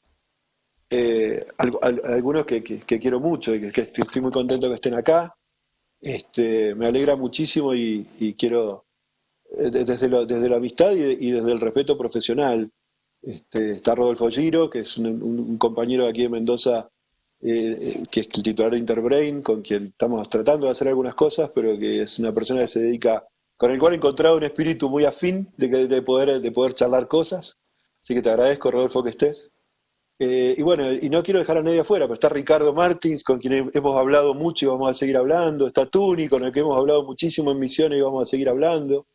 algunos que quiero mucho y que estoy muy contento que estén acá. Me alegra muchísimo y quiero, desde la amistad y desde el respeto profesional. Está Rodolfo Giro, que es un compañero de aquí de Mendoza, que es el titular de Interbrain, con quien estamos tratando de hacer algunas cosas, pero que es una persona que se dedica, con el cual he encontrado un espíritu muy afín de poder charlar cosas. Así que te agradezco, Rodolfo, que estés. Y bueno, y no quiero dejar a nadie afuera, pero está Ricardo Martins, con quien hemos hablado mucho y vamos a seguir hablando. Está Tuni, con el que hemos hablado muchísimo en Misiones y vamos a seguir hablando.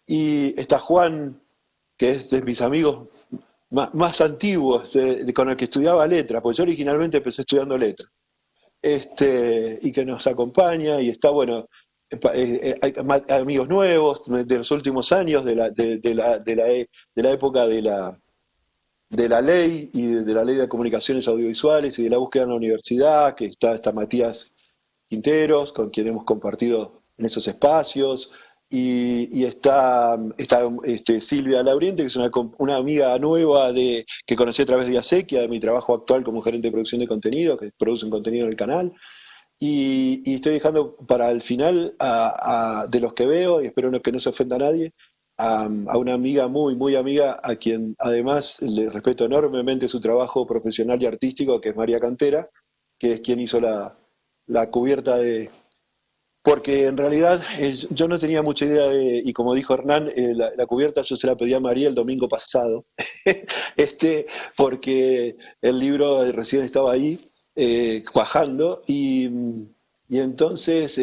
Y está Juan, que es de mis amigos más antiguos, con el que estudiaba letras, porque yo originalmente empecé estudiando letras, y que nos acompaña, y está, bueno, hay amigos nuevos de los últimos años, de la época de la ley y de la ley de comunicaciones audiovisuales y de la búsqueda en la universidad, que está Matías Quinteros, con quien hemos compartido en esos espacios, y está Silvia Lauriente, que es una amiga nueva que conocí a través de Acequia, de mi trabajo actual como gerente de producción de contenido, que produce un contenido en el canal. Y estoy dejando para el final de los que veo, y espero que no se ofenda a nadie, a una amiga muy, muy amiga, a quien además le respeto enormemente su trabajo profesional y artístico, que es María Cantera, que es quien hizo la cubierta de... Porque en realidad yo no tenía mucha idea y como dijo Hernán, la cubierta yo se la pedí a María el domingo pasado, porque el libro recién estaba ahí, cuajando, y entonces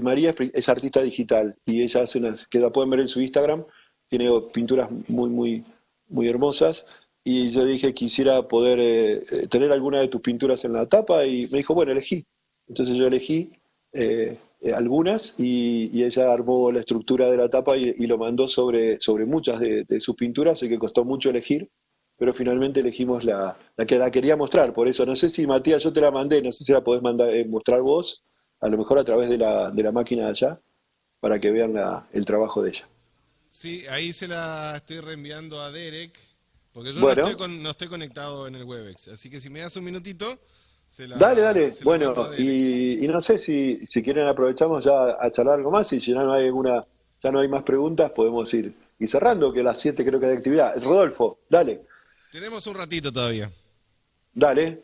María es artista digital y ella hace que la pueden ver en su Instagram, tiene pinturas muy, muy, muy hermosas, y yo le dije quisiera poder tener alguna de tus pinturas en la tapa, y me dijo, bueno, elegí. Entonces yo elegí algunas, y ella armó la estructura de la tapa y lo mandó sobre muchas de sus pinturas, así que costó mucho elegir, pero finalmente elegimos la que la quería mostrar. Por eso, no sé si Matías, yo te la mandé, no sé si la podés mostrar vos, a lo mejor a través de la máquina de allá, para que vean el trabajo de ella. Sí, ahí se la estoy reenviando a Derek, porque yo Bueno, no estoy conectado en el Webex, así que si me das un minutito, dale. se la Bueno, mando a Derek. y no sé si quieren aprovechamos ya a charlar algo más, y si ya no hay más preguntas, podemos ir cerrando, que a las 7 creo que hay actividad. Sí, Rodolfo, dale. tenemos un ratito todavía. Dale.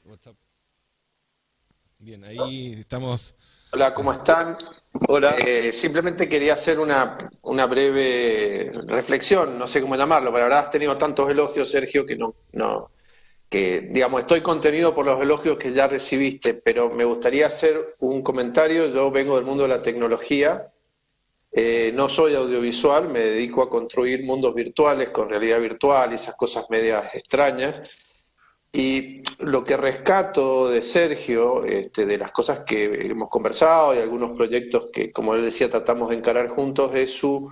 WhatsApp. Bien, ahí estamos. Hola, ¿cómo están? Hola. Simplemente quería hacer una breve reflexión, no sé cómo llamarlo, pero la verdad has tenido tantos elogios, Sergio, que digamos, estoy contenido por los elogios que ya recibiste, pero me gustaría hacer un comentario. Yo vengo del mundo de la tecnología, no soy audiovisual, me dedico a construir mundos virtuales con realidad virtual y esas cosas medias extrañas. Y lo que rescato de Sergio, de las cosas que hemos conversado y algunos proyectos que, como él decía, tratamos de encarar juntos, es su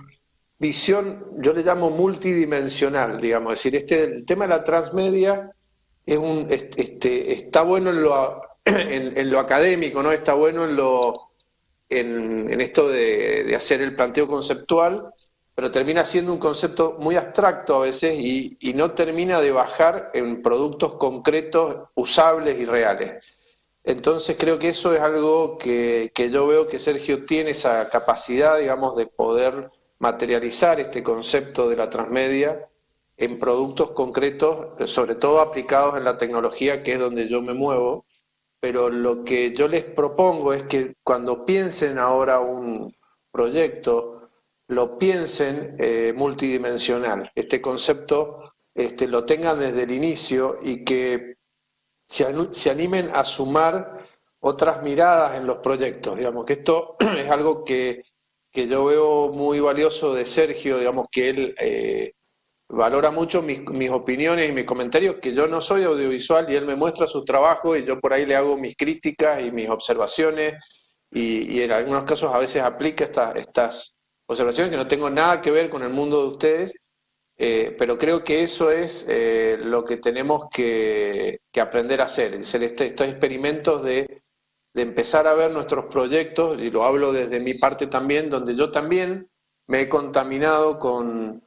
visión, yo le llamo multidimensional, digamos. Es decir, el tema de la transmedia está bueno en lo académico, ¿no? Está bueno en esto de hacer el planteo conceptual, pero termina siendo un concepto muy abstracto a veces y no termina de bajar en productos concretos, usables y reales. Entonces creo que eso es algo que yo veo que Sergio tiene esa capacidad, digamos, de poder materializar este concepto de la transmedia en productos concretos, sobre todo aplicados en la tecnología, que es donde yo me muevo. Pero lo que yo les propongo es que cuando piensen ahora un proyecto, lo piensen multidimensional. Este concepto lo tengan desde el inicio y que se animen a sumar otras miradas en los proyectos. Digamos que esto es algo que yo veo muy valioso de Sergio, digamos que él valora mucho mis opiniones y mis comentarios, que yo no soy audiovisual y él me muestra su trabajo y yo por ahí le hago mis críticas y mis observaciones y en algunos casos a veces aplica estas observaciones que no tengo nada que ver con el mundo de ustedes, pero creo que eso es lo que tenemos que aprender a hacer estos experimentos de empezar a ver nuestros proyectos, y lo hablo desde mi parte también, donde yo también me he contaminado con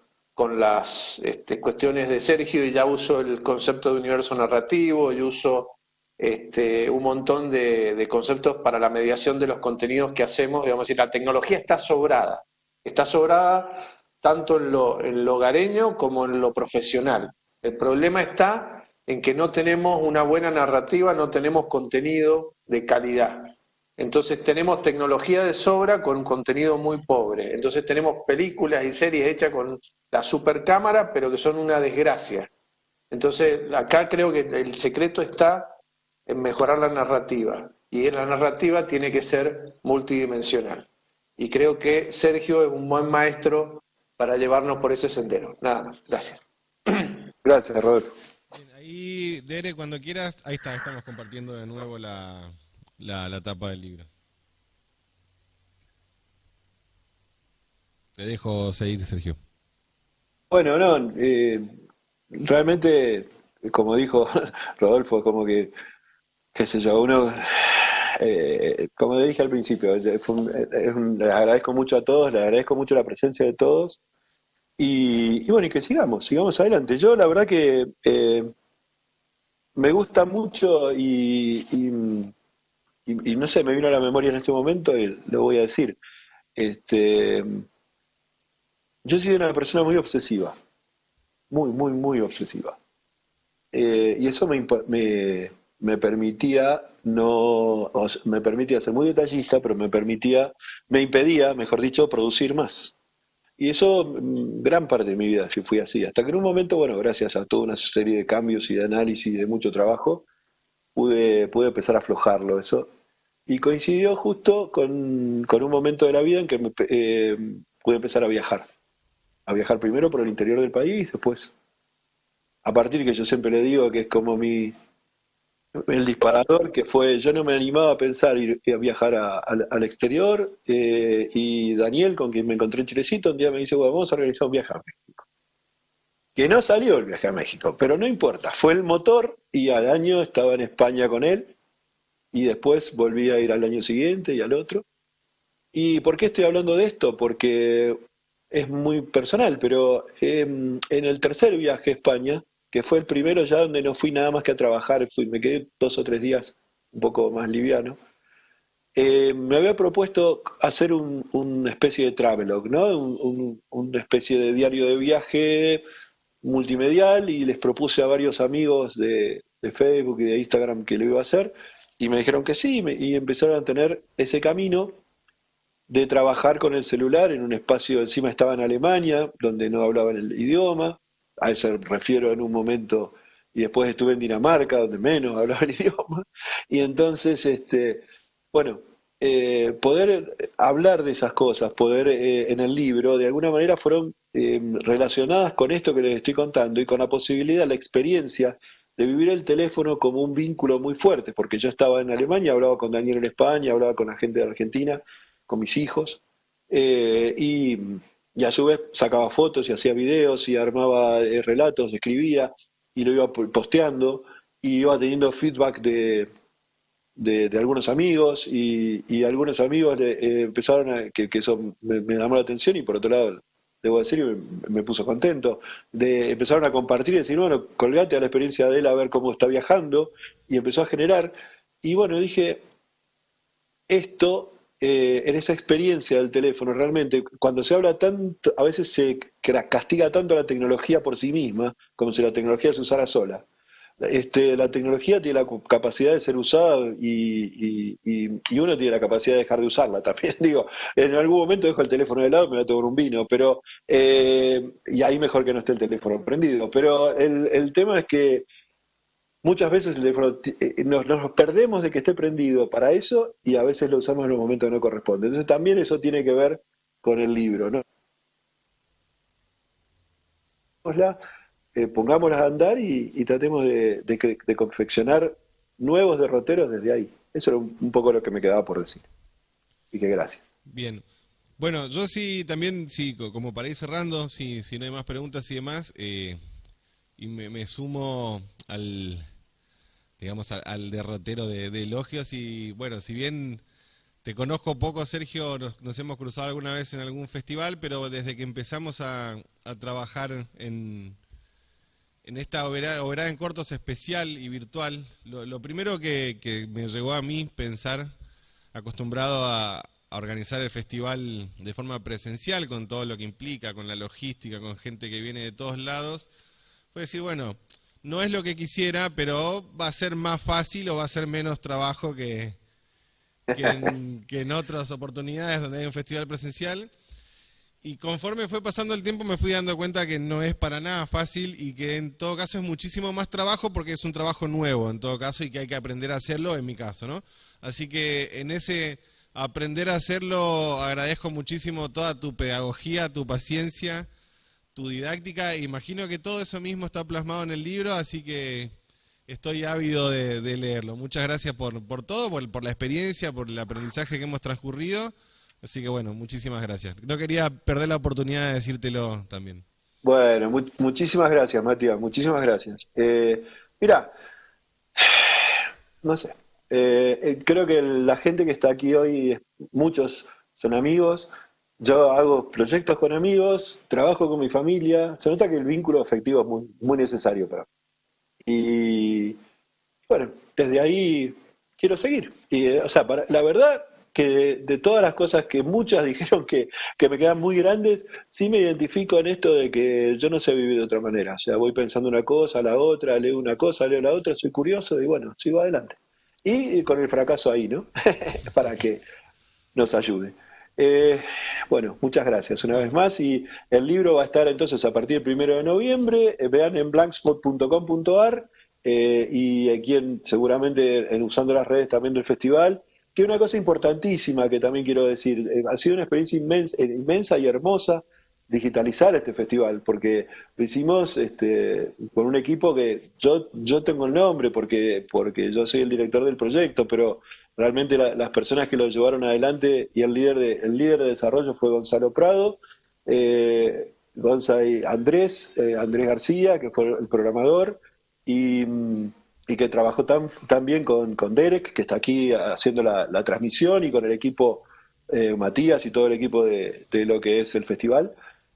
las cuestiones de Sergio y ya uso el concepto de universo narrativo y uso un montón de conceptos para la mediación de los contenidos que hacemos. Digamos, y la tecnología está sobrada tanto en lo hogareño como en lo profesional. El problema está en que no tenemos una buena narrativa, no tenemos contenido de calidad. Entonces tenemos tecnología de sobra con un contenido muy pobre. Entonces tenemos películas y series hechas con la supercámara, pero que son una desgracia. Entonces acá creo que el secreto está en mejorar la narrativa. Y la narrativa tiene que ser multidimensional. Y creo que Sergio es un buen maestro para llevarnos por ese sendero. Nada más. Gracias. Gracias, Rodolfo. Bien, ahí, Dere, cuando quieras, ahí está, estamos compartiendo de nuevo la tapa del libro. Te dejo seguir, Sergio. Bueno, no, realmente, como dijo Rodolfo, como que, qué sé yo, uno, como le dije al principio, les agradezco mucho a todos, les agradezco mucho la presencia de todos y bueno, y que sigamos adelante. Yo la verdad que me gusta mucho y no sé, me vino a la memoria en este momento y lo voy a decir. Este, yo soy una persona muy obsesiva, muy obsesiva. Y eso me permitía no, me permitía ser muy detallista, pero me impedía, mejor dicho, producir más. Y eso, gran parte de mi vida yo fui así. Hasta que en un momento, bueno, gracias a toda una serie de cambios y de análisis y de mucho trabajo, pude empezar a aflojarlo eso. Y coincidió justo con un momento de la vida en que pude empezar a viajar primero por el interior del país, después, a partir que yo siempre le digo que es como el disparador, que fue, yo no me animaba a pensar ir a viajar al exterior, y Daniel, con quien me encontré en Chilecito, un día me dice, bueno, vamos a organizar un viaje a México. Que no salió el viaje a México, pero no importa, fue el motor y al año estaba en España con él y después volví a ir al año siguiente y al otro. ¿Y por qué estoy hablando de esto? Porque es muy personal, pero en el tercer viaje a España, que fue el primero ya donde no fui nada más que a trabajar, me quedé 2 o 3 días un poco más liviano, me había propuesto hacer una especie de travelogue, ¿no? Una especie de diario de viaje multimedial y les propuse a varios amigos de Facebook y de Instagram que lo iba a hacer y me dijeron que sí y empezaron a tener ese camino de trabajar con el celular en un espacio, encima estaba en Alemania, donde no hablaban el idioma, a eso refiero en un momento, y después estuve en Dinamarca, donde menos hablaba el idioma, y entonces, bueno, poder hablar de esas cosas, poder en el libro, de alguna manera fueron relacionadas con esto que les estoy contando y con la posibilidad, la experiencia de vivir el teléfono como un vínculo muy fuerte, porque yo estaba en Alemania, hablaba con Daniel en España, hablaba con la gente de Argentina, con mis hijos, y a su vez sacaba fotos y hacía videos y armaba relatos, escribía y lo iba posteando y iba teniendo feedback de algunos amigos y algunos amigos empezaron que eso me llamó la atención y por otro lado, debo decir, me puso contento, empezaron a compartir y decir, bueno, colgate a la experiencia de él a ver cómo está viajando y empezó a generar y bueno, dije, esto en esa experiencia del teléfono, realmente, cuando se habla tanto, a veces se castiga tanto a la tecnología por sí misma, como si la tecnología se usara sola. La tecnología tiene la capacidad de ser usada y uno tiene la capacidad de dejar de usarla también. Digo, en algún momento dejo el teléfono de lado, me voy a tomar un vino, pero y ahí mejor que no esté el teléfono prendido. Pero el tema es que muchas veces el teléfono nos perdemos de que esté prendido para eso y a veces lo usamos en los momentos que no corresponden. Entonces también eso tiene que ver con el libro, ¿no? Pongámoslas a andar y tratemos de confeccionar nuevos derroteros desde ahí. Eso era un poco lo que me quedaba por decir. Y que gracias. Bien. Bueno, yo sí, también, sí, como para ir cerrando, si no hay más preguntas y demás, y me sumo digamos, al derrotero de elogios y, bueno, si bien te conozco poco, Sergio, nos hemos cruzado alguna vez en algún festival, pero desde que empezamos a trabajar en esta oberá en cortos especial y virtual, lo primero que me llegó a mí pensar, acostumbrado a organizar el festival de forma presencial, con todo lo que implica, con la logística, con gente que viene de todos lados, fue decir, bueno, no es lo que quisiera, pero va a ser más fácil o va a ser menos trabajo que en otras oportunidades donde hay un festival presencial. Y conforme fue pasando el tiempo me fui dando cuenta que no es para nada fácil y que en todo caso es muchísimo más trabajo porque es un trabajo nuevo en todo caso y que hay que aprender a hacerlo en mi caso, ¿no? Así que en ese aprender a hacerlo agradezco muchísimo toda tu pedagogía, tu paciencia, tu didáctica. Imagino que todo eso mismo está plasmado en el libro, así que estoy ávido de leerlo. Muchas gracias por todo, por la experiencia, por el aprendizaje que hemos transcurrido. Así que bueno, muchísimas gracias. No quería perder la oportunidad de decírtelo también. Bueno, muchísimas gracias, Matías, muchísimas gracias. Mira, no sé, creo que la gente que está aquí hoy, muchos son amigos, yo hago proyectos con amigos, trabajo con mi familia, se nota que el vínculo afectivo es muy, muy necesario para mí. Y bueno, desde ahí quiero seguir. Y, o sea, la verdad que de todas las cosas que muchas dijeron que me quedan muy grandes, sí me identifico en esto de que yo no sé vivir de otra manera. O sea, voy pensando una cosa, la otra, leo una cosa, leo la otra, soy curioso y bueno, sigo adelante. Y con el fracaso ahí, ¿no? Para que nos ayude. Bueno, muchas gracias una vez más y el libro va a estar entonces a partir del 1 de noviembre, vean en blankspot.com.ar y aquí seguramente usando las redes también del festival, que una cosa importantísima que también quiero decir, ha sido una experiencia inmensa y hermosa digitalizar este festival, porque lo hicimos con un equipo que yo tengo el nombre porque yo soy el director del proyecto, pero realmente las personas que lo llevaron adelante y el líder de desarrollo fue Gonzalo Prado, Andrés García, que fue el programador, y que trabajó tan bien con Derek, que está aquí haciendo la transmisión, y con el equipo Matías y todo el equipo de lo que es el festival.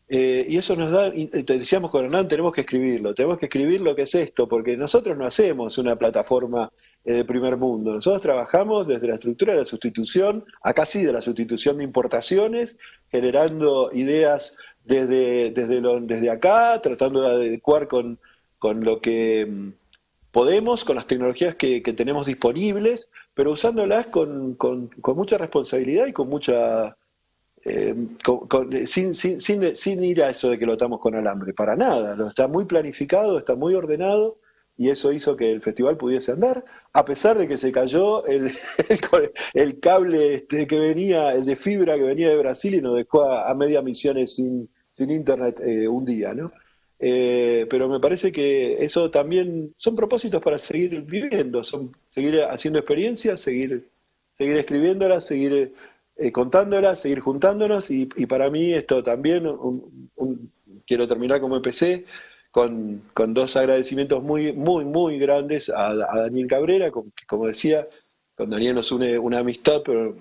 Y eso nos da, te decíamos con Hernán, tenemos que escribir lo que es esto, porque nosotros no hacemos una plataforma de primer mundo, nosotros trabajamos desde la estructura de la sustitución, acá sí de la sustitución de importaciones, generando ideas desde acá, tratando de adecuar con lo que podemos, con las tecnologías que tenemos disponibles, pero usándolas con mucha responsabilidad y con mucha... sin ir a eso de que lo atamos con alambre, para nada, está muy planificado, está muy ordenado y eso hizo que el festival pudiese andar, a pesar de que se cayó el cable que venía, el de fibra que venía de Brasil y nos dejó a media misiones sin internet un día, ¿no? Pero me parece que eso también son propósitos para seguir viviendo, seguir haciendo experiencias, seguir escribiéndolas, seguir contándolas, seguir juntándonos y para mí esto también, quiero terminar como empecé, con dos agradecimientos muy, muy, muy grandes a Daniel Cabrera, que como decía, con Daniel nos une una amistad, pero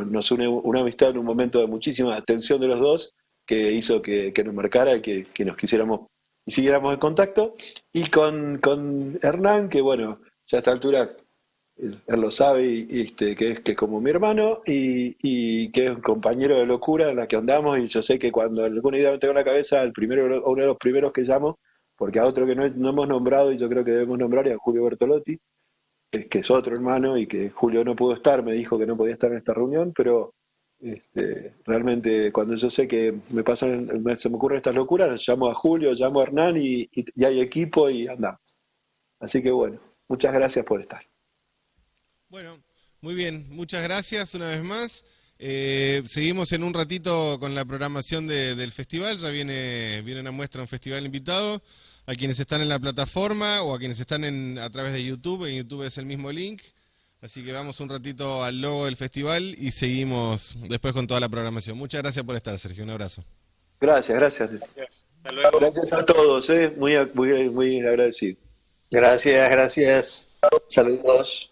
nos une una amistad en un momento de muchísima tensión de los dos, que hizo que nos marcara y que nos quisiéramos y siguiéramos en contacto, y con Hernán, que bueno, ya a esta altura él lo sabe, que es como mi hermano y que es un compañero de locura en la que andamos, y yo sé que cuando alguna idea me tengo en la cabeza, uno de los primeros que llamo, porque a otro que no hemos nombrado y yo creo que debemos nombrar es a Julio Bertolotti, que es otro hermano y que Julio no pudo estar, me dijo que no podía estar en esta reunión, pero realmente cuando yo sé que se me ocurren estas locuras, llamo a Julio, llamo a Hernán y hay equipo y andamos. Así que bueno, muchas gracias por estar. Bueno, muy bien, muchas gracias una vez más. Seguimos en un ratito con la programación del festival, ya viene una muestra, un festival invitado. A quienes están en la plataforma o a quienes están a través de YouTube, en YouTube es el mismo link. Así que vamos un ratito al logo del festival y seguimos después con toda la programación. Muchas gracias por estar, Sergio. Un abrazo. Gracias. Gracias. Hasta luego. Gracias a todos, muy, muy, muy agradecido. Gracias. Saludos.